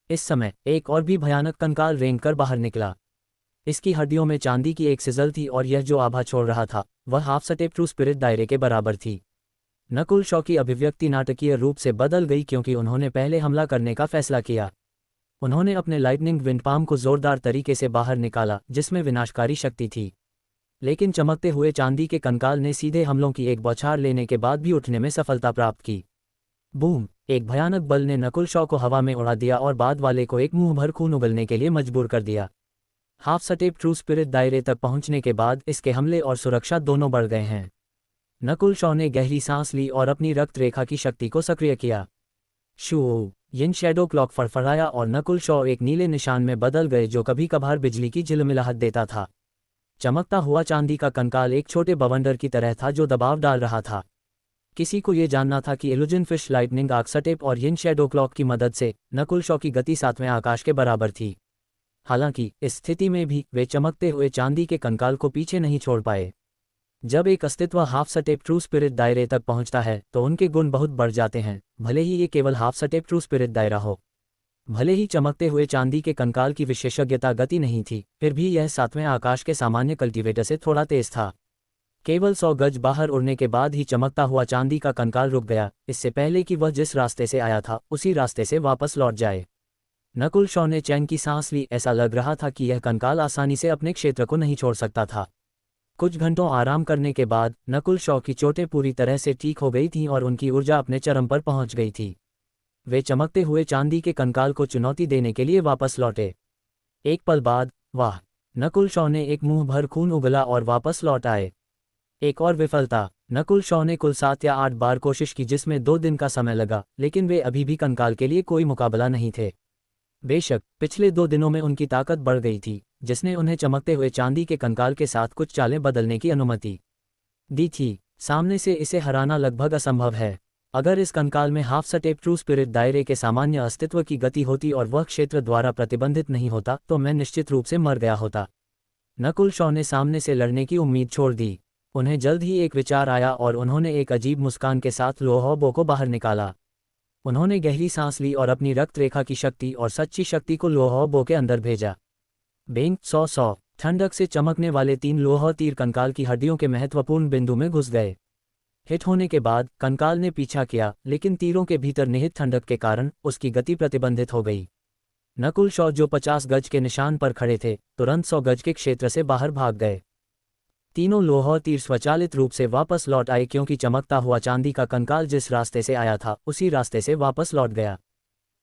इस समय एक और भी भयानक कंकाल रेंग कर बाहर निकला। इसकी हड्डियों में चांदी की एक सिजल थी और यह जो आभा छोड़ रहा था वह हाफ स्टेप ट्रू स्पिरिट दायरे के बराबर थी। नकुल शॉ की अभिव्यक्ति नाटकीय रूप से बदल गई क्योंकि उन्होंने पहले हमला करने का फैसला किया। उन्होंने अपने लाइटनिंग विंड पाम को जोरदार तरीके से बाहर निकाला जिसमें विनाशकारी शक्ति थी। लेकिन चमकते हुए चांदी के कंकाल ने सीधे हमलों की एक बौछार लेने के बाद भी उठने में सफलता प्राप्त की। बूम! एक भयानक बल ने नकुल शॉ को हवा में उड़ा दिया और बाद वाले को एक मुंह भर खून उगलने के लिए मजबूर कर दिया। हाफ स्टेप ट्रू स्पिरिट दायरे तक पहुंचने के बाद इसके हमले और सुरक्षा दोनों बढ़ गए हैं। नकुल शॉ ने गहरी सांस ली और अपनी रक्त रेखा की शक्ति को सक्रिय किया। शू! यिन शैडो क्लॉक फड़फड़ाया और नकुल शॉ एक नीले निशान में बदल गए जो कभी कभार बिजली की झिलमिलाहट देता था। चमकता हुआ चांदी का कंकाल एक छोटे बवंडर की तरह था जो दबाव डाल रहा था। किसी को यह जानना था कि illusion fish lightning arc step और यिन शैडो क्लॉक की मदद से नकुल शॉ की गति 7वें आकाश के बराबर थी। हालांकि इस स्थिति में भी वे चमकते हुए चांदी के कंकाल को पीछे नहीं छोड़ पाए। जब एक अस्तित्व हाफ स्टेप ट्रू स्पिरिट दायरे तक पहुंचता है तो उनके गुण बहुत बढ़ जाते हैं, भले ही ये केवल हाफ स्टेप ट्रू स्पिरिट दायरा हो। भले ही चमकते हुए चांदी के कंकाल की विशेषज्ञता गति नहीं थी, फिर भी यह 7वें आकाश के सामान्य कल्टीवेटर से थोड़ा तेज था। केवल 100 गज बाहर उड़ने के बाद ही चमकता हुआ चांदी का कंकाल रुक गया, इससे पहले कि वह जिस रास्ते से आया था उसी रास्ते से वापस लौट जाए। नकुल शॉ ने चैन की सांस ली। ऐसा लग रहा था कि यह कंकाल आसानी से अपने क्षेत्र को नहीं छोड़ सकता था। कुछ घंटों आराम करने के बाद नकुल शॉ की चोटें पूरी तरह से ठीक हो गई थीं और उनकी ऊर्जा अपने चरम पर पहुंच गई थी। वे चमकते हुए चांदी के कंकाल को चुनौती देने के लिए वापस लौटे। एक पल बाद, वाह! नकुल शॉ ने एक मुंह भर खून उगला और वापस लौट आए। एक और विफलता। नकुल शॉ ने कुल 7 या 8 बार कोशिश की जिसमें 2 दिन का समय लगा, लेकिन वे अभी भी कंकाल के लिए कोई मुकाबला नहीं थे। बेशक पिछले 2 दिनों में उनकी ताकत बढ़ गई थी, जिसने उन्हें चमकते हुए चांदी के कंकाल के साथ कुछ चालें बदलने की अनुमति दी थी। सामने से इसे हराना लगभग असंभव है। अगर इस कंकाल में हाफ स्टेप ट्रू स्पिरिट दायरे के सामान्य अस्तित्व की गति होती और वह क्षेत्र द्वारा प्रतिबंधित नहीं होता तो मैं निश्चित रूप से मर गया होता। नकुल शॉ ने सामने से लड़ने की उम्मीद छोड़ दी। उन्हें जल्द ही एक विचार आया और उन्होंने एक अजीब मुस्कान के साथ लोहोबो को बाहर निकाला। उन्होंने गहरी सांस ली और अपनी रक्त रेखा की शक्ति और सच्ची शक्ति को लोहोबो के अंदर भेजा। बेंग 100 ठंडक से चमकने वाले 3 लोह तीर कंकाल की हड्डियों के महत्वपूर्ण बिंदु में घुस गए। हिट होने के बाद कंकाल ने पीछा किया, लेकिन तीरों के भीतर निहित ठंडक के कारण उसकी गति प्रतिबंधित हो गई। नकुल शॉ जो 50 गज के निशान पर खड़े थे तुरंत 100 गज के क्षेत्र से बाहर भाग गए। तीनों लोह तीर स्वचालित रूप से वापस लौट आए क्योंकि चमकता हुआ चांदी का कंकाल जिस रास्ते से आया था उसी रास्ते से वापस लौट गया।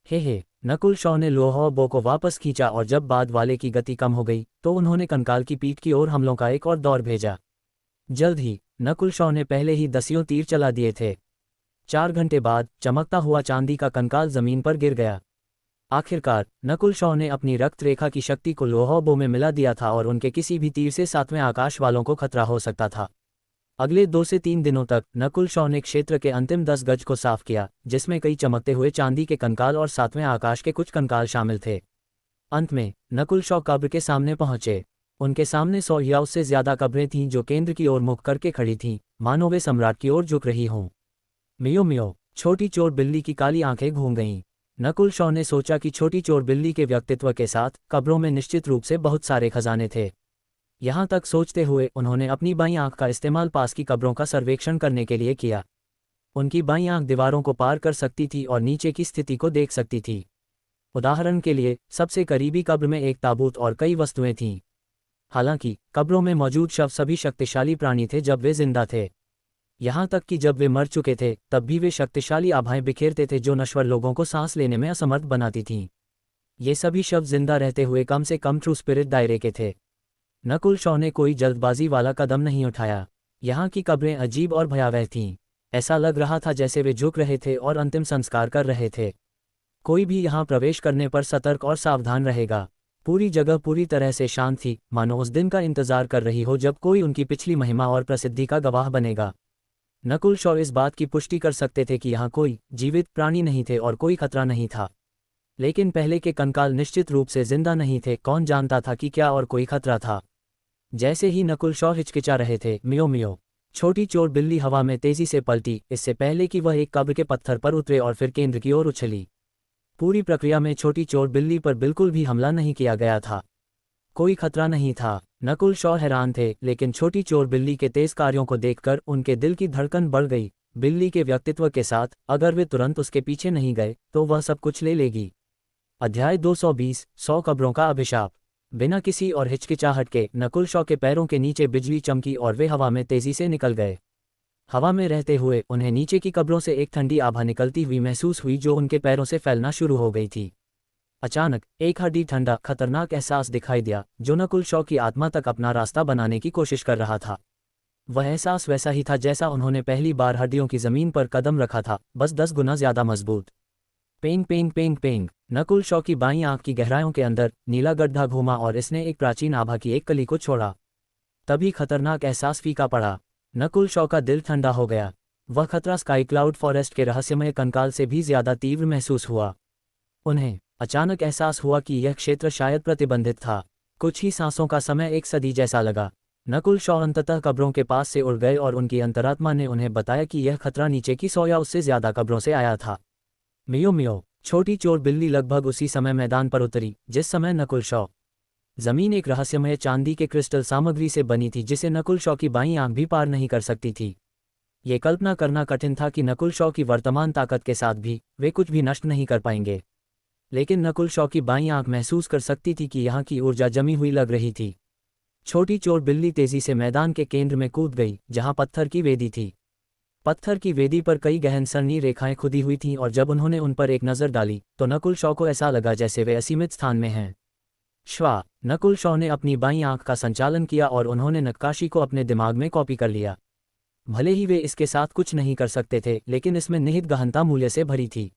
हे नकुल शॉ ने लोहोबो को वापस खींचा और जब बाद वाले की गति कम हो गई तो उन्होंने कंकाल की पीठ की ओर हमलों का एक और दौर भेजा। जल्द ही नकुल शॉ ने पहले ही 10 तीर चला दिए थे। 4 घंटे बाद चमकता हुआ चांदी का कंकाल जमीन पर गिर गया। आखिरकार नकुल शॉ ने अपनी रक्त रेखा की शक्ति को लोहोबो में मिला दिया था और उनके किसी भी तीर से 7वें आकाश वालों को खतरा हो सकता था। अगले 2 से 3 दिनों तक नकुल शॉ ने क्षेत्र के अंतिम 10 गज को साफ किया, जिसमें कई चमकते हुए चांदी के कंकाल और 7वें आकाश के कुछ कंकाल शामिल थे। अंत में नकुल शॉ कब्र के सामने पहुंचे। उनके सामने 100 या उससे ज्यादा कब्रें थीं जो केंद्र की ओर मुख करके खड़ी थीं, मानो वे सम्राट की ओर झुक रही हों। मियो मियो! छोटी चोर बिल्ली की काली आंखें घूम गईं। नकुल शॉ ने सोचा कि छोटी चोर बिल्ली के व्यक्तित्व के साथ कब्रों में निश्चित रूप से बहुत सारे खजाने थे। यहाँ तक सोचते हुए उन्होंने अपनी बाईं आंख का इस्तेमाल पास की कब्रों का सर्वेक्षण करने के लिए किया। उनकी बाईं आंख दीवारों को पार कर सकती थी और नीचे की स्थिति को देख सकती थी। उदाहरण के लिए सबसे करीबी कब्र में एक ताबूत और कई वस्तुएं थीं। हालांकि कब्रों में मौजूद शव सभी शक्तिशाली प्राणी थे जब वे जिंदा थे। यहाँ तक कि जब वे मर चुके थे तब भी वे शक्तिशाली आभाएं बिखेरते थे जो नश्वर लोगों को सांस लेने में असमर्थ बनाती थीं। ये सभी शव जिंदा रहते हुए कम से कम ट्रू स्पिरिट दायरे के थे। नकुल शॉ ने कोई जल्दबाजी वाला कदम नहीं उठाया। यहाँ की कब्रें अजीब और भयावह थीं। ऐसा लग रहा था जैसे वे झुक रहे थे और अंतिम संस्कार कर रहे थे। कोई भी यहाँ प्रवेश करने पर सतर्क और सावधान रहेगा। पूरी जगह पूरी तरह से शांत थी, मानो उस दिन का इंतजार कर रही हो जब कोई उनकी पिछली महिमा और प्रसिद्धि का गवाह बनेगा। नकुल शॉ इस बात की पुष्टि कर सकते थे कि यहाँ कोई जीवित प्राणी नहीं थे और कोई खतरा नहीं था। लेकिन पहले के कंकाल निश्चित रूप से जिंदा नहीं थे। कौन जानता था कि क्या और कोई खतरा था। जैसे ही नकुल शॉ हिचकिचा रहे थे, मियो मियो, छोटी चोर बिल्ली हवा में तेजी से पलटी, इससे पहले कि वह एक कब्र के पत्थर पर उतरे और फिर केंद्र की ओर उछली। पूरी प्रक्रिया में छोटी चोर बिल्ली पर बिल्कुल भी हमला नहीं किया गया था। कोई खतरा नहीं था। नकुल शॉ हैरान थे, लेकिन छोटी चोर बिल्ली के तेज कार्यों को देखकर उनके दिल की धड़कन बढ़ गई। बिल्ली के व्यक्तित्व के साथ, अगर वे तुरंत उसके पीछे नहीं गए तो वह सब कुछ ले लेगी। अध्याय 220, 100 कब्रों का अभिशाप। बिना किसी और हिचकिचाहट के नकुल शॉ के पैरों के नीचे बिजली चमकी और वे हवा में तेजी से निकल गए। हवा में रहते हुए उन्हें नीचे की कब्रों से एक ठंडी आभा निकलती हुई महसूस हुई जो उनके पैरों से फैलना शुरू हो गई थी। अचानक एक हड्डी ठंडा खतरनाक एहसास दिखाई दिया जो नकुल शॉ की आत्मा तक अपना रास्ता बनाने की कोशिश कर रहा था। वह एहसास वैसा ही था जैसा उन्होंने पहली बार हड्डियों की जमीन पर कदम रखा था, बस 10 गुना ज्यादा मजबूत। पेंग पेंग पेंग पेंग। नकुल शॉ की बाईं आंख की गहराइयों के अंदर नीला गड्ढा घूमा और इसने एक प्राचीन आभा की एक कली को छोड़ा। तभी खतरनाक एहसास फीका पड़ा। नकुल शॉ का दिल ठंडा हो गया। वह खतरा स्काई क्लाउड फॉरेस्ट के रहस्यमय कंकाल से भी ज्यादा तीव्र महसूस हुआ। उन्हें अचानक एहसास हुआ कि यह क्षेत्र शायद प्रतिबंधित था। कुछ ही सांसों का समय एक सदी जैसा लगा। नकुल शॉ अंततः कब्रों के पास से उड़ गए और उनकी अंतरात्मा ने उन्हें बताया कि यह खतरा नीचे की 100 या उससे ज्यादा कब्रों से आया था। मियो मियो, छोटी चोर बिल्ली लगभग उसी समय मैदान पर उतरी जिस समय नकुल शॉ। जमीन एक रहस्यमय चांदी के क्रिस्टल सामग्री से बनी थी जिसे नकुल शॉ की बाईं आंख भी पार नहीं कर सकती थी। ये कल्पना करना कठिन था कि नकुल शॉ की वर्तमान ताकत के साथ भी वे कुछ भी नष्ट नहीं कर पाएंगे। लेकिन नकुल शॉ की बाईं आंख महसूस कर सकती थी कि यहाँ की ऊर्जा जमी हुई लग रही थी। छोटी चोर बिल्ली तेजी से मैदान के केंद्र में कूद गई जहाँ पत्थर की वेदी थी। पत्थर की वेदी पर कई गहन सरनी रेखाएं खुदी हुई थीं और जब उन्होंने उन पर एक नज़र डाली तो नकुल शॉ को ऐसा लगा जैसे वे असीमित स्थान में हैं। श्वा। नकुल शॉ ने अपनी बाईं आंख का संचालन किया और उन्होंने नक्काशी को अपने दिमाग में कॉपी कर लिया। भले ही वे इसके साथ कुछ नहीं कर सकते थे, लेकिन इसमें निहित गहनता मूल्य से भरी थी।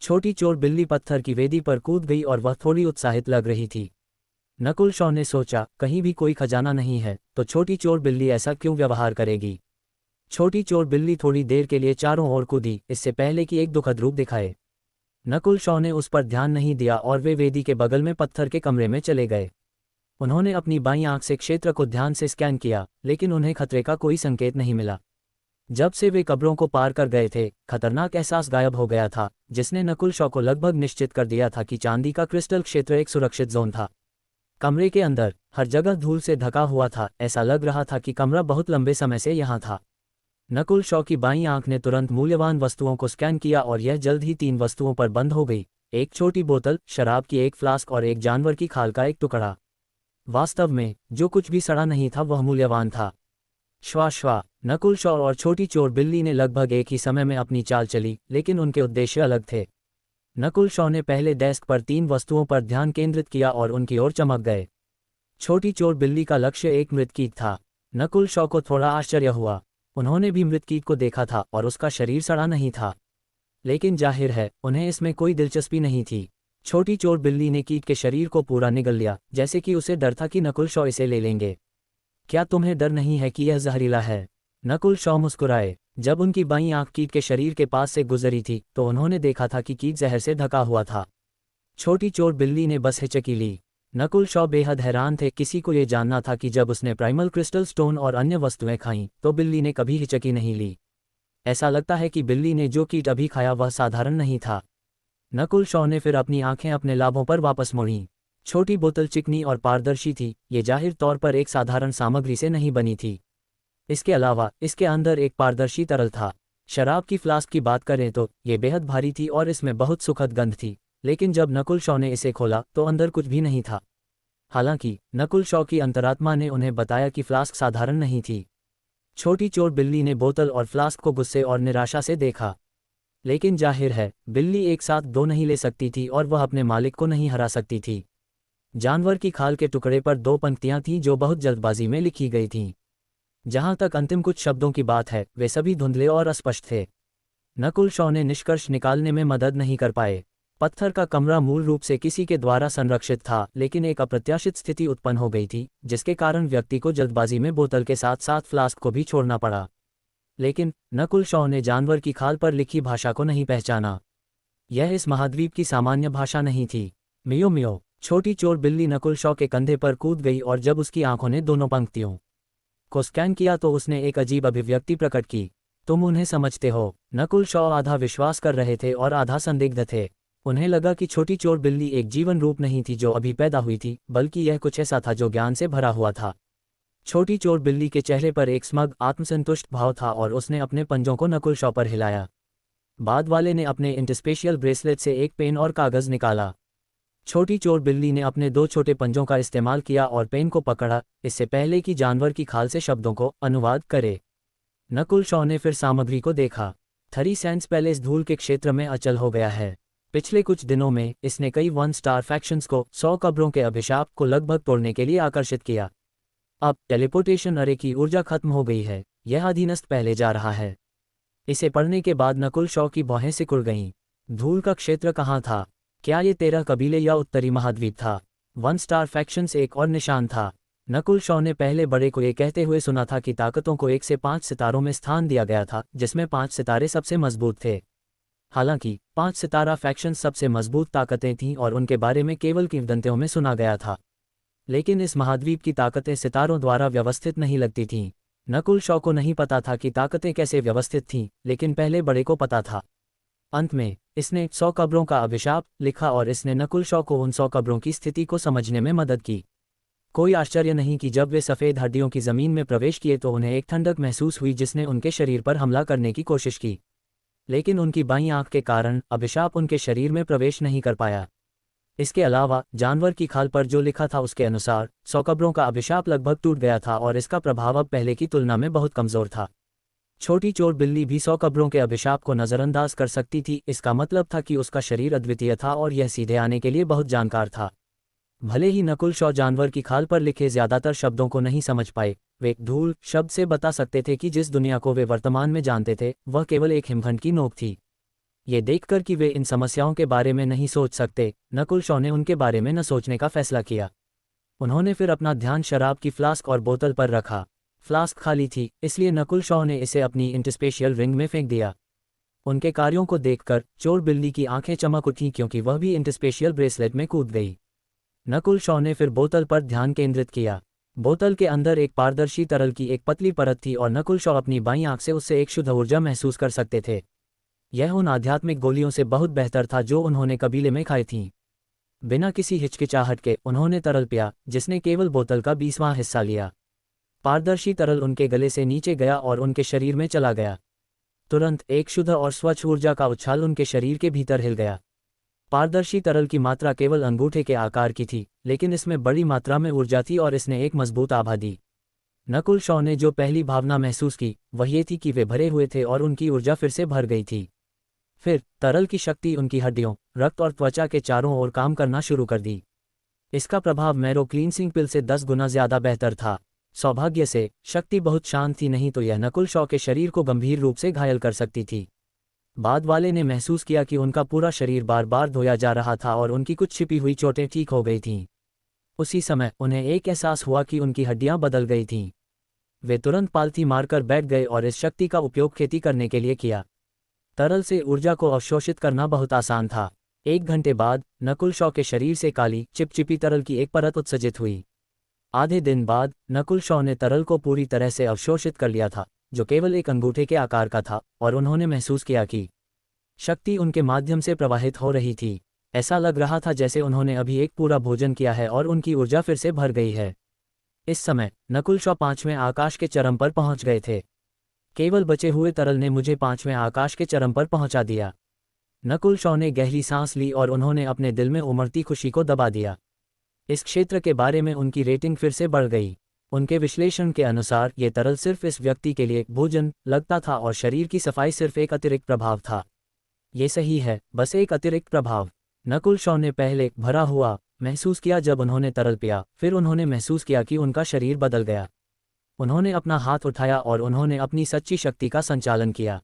छोटी चोर बिल्ली पत्थर की वेदी पर कूद गई और वह थोड़ी उत्साहित लग रही थी। नकुल शॉ ने सोचा, कहीं भी कोई खजाना नहीं है तो छोटी चोर बिल्ली ऐसा क्यों व्यवहार करेगी। छोटी चोर बिल्ली थोड़ी देर के लिए चारों ओर कूदी, इससे पहले कि एक दुखद रूप दिखाए। नकुल शॉ ने उस पर ध्यान नहीं दिया और वे वेदी के बगल में पत्थर के कमरे में चले गए। उन्होंने अपनी बाईं आंख से क्षेत्र को ध्यान से स्कैन किया, लेकिन उन्हें खतरे का कोई संकेत नहीं मिला। जब से वे कब्रों को पार कर गए थे, खतरनाक एहसास गायब हो गया था, जिसने नकुल शॉ को लगभग निश्चित कर दिया था कि चांदी का क्रिस्टल क्षेत्र एक सुरक्षित जोन था। कमरे के अंदर हर जगह धूल से ढका हुआ था। ऐसा लग रहा था कि कमरा बहुत लंबे समय से यहाँ था। नकुल शॉ की बाईं आंख ने तुरंत मूल्यवान वस्तुओं को स्कैन किया और यह जल्द ही 3 वस्तुओं पर बंद हो गई। एक छोटी बोतल, शराब की एक फ्लास्क और एक जानवर की खाल का एक टुकड़ा। वास्तव में जो कुछ भी सड़ा नहीं था वह मूल्यवान था। श्वा श्वा। नकुल शॉ और छोटी चोर बिल्ली ने लगभग एक ही समय में अपनी चाल चली, लेकिन उनके उद्देश्य अलग थे। नकुल शॉ ने पहले डेस्क पर 3 वस्तुओं पर ध्यान केंद्रित किया और उनकी ओर चमक गए। छोटी चोर बिल्ली का लक्ष्य एक मृत कीट था। नकुल शॉ को थोड़ा आश्चर्य हुआ। उन्होंने भी मृत कीट को देखा था और उसका शरीर सड़ा नहीं था, लेकिन जाहिर है उन्हें इसमें कोई दिलचस्पी नहीं थी। छोटी चोर बिल्ली ने कीट के शरीर को पूरा निगल लिया, जैसे कि उसे डर था कि नकुल शॉ इसे ले लेंगे। क्या तुम्हें डर नहीं है कि यह जहरीला है? नकुल शॉ मुस्कुराए। जब उनकी बाईं आंख कीट के शरीर के पास से गुजरी थी तो उन्होंने देखा था कि कीट जहर से ढका हुआ था। छोटी चोर बिल्ली ने बस हिचकी ली। नकुल शॉ बेहद हैरान थे। किसी को ये जानना था कि जब उसने प्राइमल क्रिस्टल स्टोन और अन्य वस्तुएं खाईं तो बिल्ली ने कभी हिचकी नहीं ली। ऐसा लगता है कि बिल्ली ने जो कीट अभी खाया वह साधारण नहीं था। नकुल शॉ ने फिर अपनी आंखें अपने लाभों पर वापस मोड़ीं। छोटी बोतल चिकनी और पारदर्शी थी। ये जाहिर तौर पर एक साधारण सामग्री से नहीं बनी थी। इसके अलावा इसके अंदर एक पारदर्शी तरल था। शराब की फ्लास्क की बात करें तो ये बेहद भारी थी और इसमें बहुत सुखद गंध थी, लेकिन जब नकुल शॉ ने इसे खोला तो अंदर कुछ भी नहीं था। हालांकि नकुल शॉ की अंतरात्मा ने उन्हें बताया कि फ्लास्क साधारण नहीं थी। छोटी चोर बिल्ली ने बोतल और फ्लास्क को गुस्से और निराशा से देखा। लेकिन जाहिर है बिल्ली एक साथ दो नहीं ले सकती थी और वह अपने मालिक को नहीं हरा सकती थी। जानवर की खाल के टुकड़े पर दो पंक्तियां थीं जो बहुत जल्दबाजी में लिखी गई थीं। जहां तक अंतिम कुछ शब्दों की बात है वे सभी धुंधले और अस्पष्ट थे। नकुल शॉ ने निष्कर्ष निकालने में मदद नहीं कर पाए। पत्थर का कमरा मूल रूप से किसी के द्वारा संरक्षित था, लेकिन एक अप्रत्याशित स्थिति उत्पन्न हो गई थी जिसके कारण व्यक्ति को जल्दबाजी में बोतल के साथ साथ फ्लास्क को भी छोड़ना पड़ा। लेकिन नकुल शॉ ने जानवर की खाल पर लिखी भाषा को नहीं पहचाना। यह इस महाद्वीप की सामान्य भाषा नहीं थी। मियो मियो। छोटी चोर बिल्ली नकुल शॉ के कंधे पर कूद गई और जब उसकी आंखों ने दोनों पंक्तियों को स्कैन किया तो उसने एक अजीब अभिव्यक्ति प्रकट की। तुम उन्हें समझते हो? नकुल शॉ आधा विश्वास कर रहे थे और आधा संदिग्ध थे। उन्हें लगा कि छोटी चोर बिल्ली एक जीवन रूप नहीं थी जो अभी पैदा हुई थी, बल्कि यह कुछ ऐसा था जो ज्ञान से भरा हुआ था। छोटी चोर बिल्ली के चेहरे पर एक स्मग आत्मसंतुष्ट भाव था और उसने अपने पंजों को नकुल शॉ पर हिलाया। बाद वाले ने अपने इंटरस्पेशियल ब्रेसलेट से एक पेन और कागज निकाला। छोटी चोर बिल्ली ने अपने दो छोटे पंजों का इस्तेमाल किया और पेन को पकड़ा, इससे पहले कि जानवर की खाल से शब्दों को अनुवाद करे। नकुल शॉ ने फिर सामग्री को देखा। थरी सैंड्स पैलेस धूल के क्षेत्र में अचल हो गया है। पिछले कुछ दिनों में इसने कई 1 स्टार फैक्शंस को 100 कब्रों के अभिशाप को लगभग तोड़ने के लिए आकर्षित किया। अब टेलीपोर्टेशन अरे की ऊर्जा खत्म हो गई है, यह अधीनस्थ पहले जा रहा है। इसे पढ़ने के बाद नकुल शॉ की भौहें सिकुड़ गईं। धूल का क्षेत्र कहाँ था? क्या ये 13 कबीले या उत्तरी महाद्वीप था? 1 स्टार फैक्शंस एक और निशान था। नकुल शॉ ने पहले बड़े को ये कहते हुए सुना था कि ताकतों को 1 से 5 सितारों में स्थान दिया गया था, जिसमें 5 सितारे सबसे मजबूत थे। हालांकि 5 सितारा फैक्शन सबसे मजबूत ताकतें थीं और उनके बारे में केवल किंवदंतियों में सुना गया था। लेकिन इस महाद्वीप की ताकतें सितारों द्वारा व्यवस्थित नहीं लगती थीं। नकुल शॉ को नहीं पता था कि ताकतें कैसे व्यवस्थित थीं, लेकिन पहले बड़े को पता था। अंत में इसने 100 कब्रों का अभिशाप लिखा और इसने नकुल शॉ को उन 100 कब्रों की स्थिति को समझने में मदद की। कोई आश्चर्य नहीं कि जब वे सफ़ेद हड्डियों की ज़मीन में प्रवेश किए तो उन्हें एक ठंडक महसूस हुई जिसने उनके शरीर पर हमला करने की कोशिश की। लेकिन उनकी बाईं आंख के कारण अभिशाप उनके शरीर में प्रवेश नहीं कर पाया। इसके अलावा जानवर की खाल पर जो लिखा था उसके अनुसार 100 कब्रों का अभिशाप लगभग टूट गया था और इसका प्रभाव अब पहले की तुलना में बहुत कमज़ोर था। छोटी चोर बिल्ली भी 100 कब्रों के अभिशाप को नज़रअंदाज कर सकती थी। इसका मतलब था कि उसका शरीर अद्वितीय था और यह सीधे आने के लिए बहुत जानकार था। भले ही नकुल शॉ जानवर की खाल पर लिखे ज़्यादातर शब्दों को नहीं समझ पाए, वे धूल शब्द से बता सकते थे कि जिस दुनिया को वे वर्तमान में जानते थे वह केवल एक हिमखंड की नोक थी। ये देखकर कि वे इन समस्याओं के बारे में नहीं सोच सकते, नकुल शॉ ने उनके बारे में न सोचने का फैसला किया। उन्होंने फिर अपना ध्यान शराब की फ्लास्क और बोतल पर रखा। फ्लास्क खाली थी, इसलिए नकुल शॉ ने इसे अपनी इंटरस्पेशियल रिंग में फेंक दिया। उनके कार्यों को देखकर चोर बिल्ली की आंखें चमक उठीं क्योंकि वह भी इंटरस्पेशियल ब्रेसलेट में कूद गई। नकुल शॉ ने फिर बोतल पर ध्यान केंद्रित किया। बोतल के अंदर एक पारदर्शी तरल की एक पतली परत थी और नकुल शॉ अपनी बाईं आंख से उससे एक शुद्ध ऊर्जा महसूस कर सकते थे। यह उन आध्यात्मिक गोलियों से बहुत बेहतर था जो उन्होंने कबीले में खाई थीं। बिना किसी हिचकिचाहट के उन्होंने तरल पिया, जिसने केवल बोतल का 20वां हिस्सा लिया। पारदर्शी तरल उनके गले से नीचे गया और उनके शरीर में चला गया। तुरंत एक शुद्ध और स्वच्छ ऊर्जा का उछाल उनके शरीर के भीतर हिल गया। पारदर्शी तरल की मात्रा केवल अंगूठे के आकार की थी, लेकिन इसमें बड़ी मात्रा में ऊर्जा थी और इसने एक मजबूत आभा दी। नकुल शॉ ने जो पहली भावना महसूस की वह ये थी कि वे भरे हुए थे और उनकी ऊर्जा फिर से भर गई थी। फिर तरल की शक्ति उनकी हड्डियों, रक्त और त्वचा के चारों ओर काम करना शुरू कर दी। इसका प्रभाव मैरो क्लींसिंग पिल से 10 गुना ज्यादा बेहतर था। सौभाग्य से शक्ति बहुत शांत थी, नहीं तो यह नकुल शॉ के शरीर को गंभीर रूप से घायल कर सकती थी। बाद वाले ने महसूस किया कि उनका पूरा शरीर बार बार धोया जा रहा था और उनकी कुछ छिपी हुई चोटें ठीक हो गई थीं। उसी समय उन्हें एक एहसास हुआ कि उनकी हड्डियां बदल गई थीं। वे तुरंत पालथी मारकर बैठ गए और इस शक्ति का उपयोग खेती करने के लिए किया। तरल से ऊर्जा को अवशोषित करना बहुत आसान था। 1 घंटे बाद नकुल शॉ के शरीर से काली चिपचिपी तरल की एक परत उत्सर्जित हुई। आधे दिन बाद नकुल शॉ ने तरल को पूरी तरह से अवशोषित कर लिया था, जो केवल एक अंगूठे के आकार का था, और उन्होंने महसूस किया कि शक्ति उनके माध्यम से प्रवाहित हो रही थी। ऐसा लग रहा था जैसे उन्होंने अभी एक पूरा भोजन किया है और उनकी ऊर्जा फिर से भर गई है। इस समय नकुल शॉ 5वें आकाश के चरम पर पहुंच गए थे। केवल बचे हुए तरल ने मुझे 5वें आकाश के चरम पर पहुंचा दिया। नकुल शॉ ने गहरी सांस ली और उन्होंने अपने दिल में उमड़ती खुशी को दबा दिया। इस क्षेत्र के बारे में उनकी रेटिंग फिर से बढ़ गई। उनके विश्लेषण के अनुसार ये तरल सिर्फ इस व्यक्ति के लिए भोजन लगता था और शरीर की सफाई सिर्फ एक अतिरिक्त प्रभाव था। ये सही है, बस एक अतिरिक्त प्रभाव। नकुल शॉ ने पहले भरा हुआ महसूस किया जब उन्होंने तरल पिया, फिर उन्होंने महसूस किया कि उनका शरीर बदल गया। उन्होंने अपना हाथ उठाया और उन्होंने अपनी सच्ची शक्ति का संचालन किया।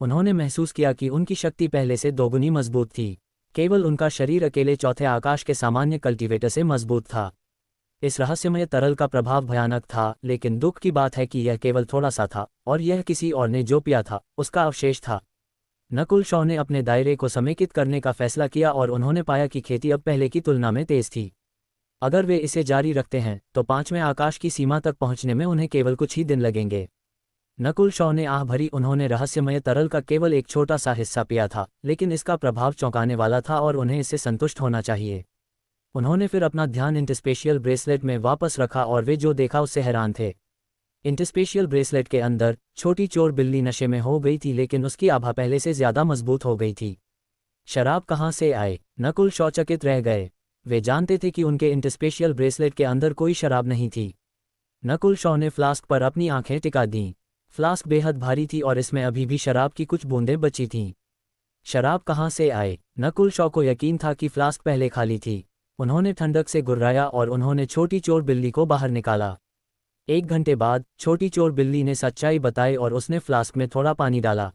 उन्होंने महसूस किया कि उनकी शक्ति पहले से दोगुनी मजबूत थी। केवल उनका शरीर अकेले चौथे आकाश के सामान्य कल्टीवेटर से मजबूत था। इस रहस्यमय तरल का प्रभाव भयानक था, लेकिन दुख की बात है कि यह केवल थोड़ा सा था, और यह किसी और ने जो पिया था उसका अवशेष था। नकुल शॉ ने अपने दायरे को समेकित करने का फैसला किया और उन्होंने पाया कि खेती अब पहले की तुलना में तेज थी। अगर वे इसे जारी रखते हैं तो 5वें आकाश की सीमा तक पहुंचने में उन्हें केवल कुछ ही दिन लगेंगे। नकुल शॉ ने आह भरी, उन्होंने रहस्यमय तरल का केवल एक छोटा सा हिस्सा पिया था, लेकिन इसका प्रभाव चौंकाने वाला था और उन्हें इससे संतुष्ट होना चाहिए। उन्होंने फिर अपना ध्यान इंटरस्पेशियल ब्रेसलेट में वापस रखा और वे जो देखा उससे हैरान थे। इंटरस्पेशियल ब्रेसलेट के अंदर छोटी चोर बिल्ली नशे में हो गई थी, लेकिन उसकी आभा पहले से ज्यादा मजबूत हो गई थी। शराब कहाँ से आए? नकुल शॉ चकित रह गए। वे जानते थे कि उनके इंटरस्पेशियल ब्रेसलेट के अंदर कोई शराब नहीं थी। नकुल शॉ ने फ्लास्क पर अपनी आंखें टिका दीं। फ्लास्क बेहद भारी थी और इसमें अभी भी शराब की कुछ बूंदें बची थीं। शराब कहाँ से आए? नकुल शॉ को यकीन था कि फ्लास्क पहले खाली थी। उन्होंने ठंडक से गुर्राया और उन्होंने छोटी चोर बिल्ली को बाहर निकाला। 1 घंटे बाद छोटी चोर बिल्ली ने सच्चाई बताई और उसने फ्लास्क में थोड़ा पानी डाला।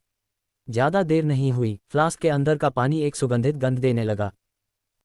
ज्यादा देर नहीं हुई, फ्लास्क के अंदर का पानी एक सुगंधित गंध देने लगा।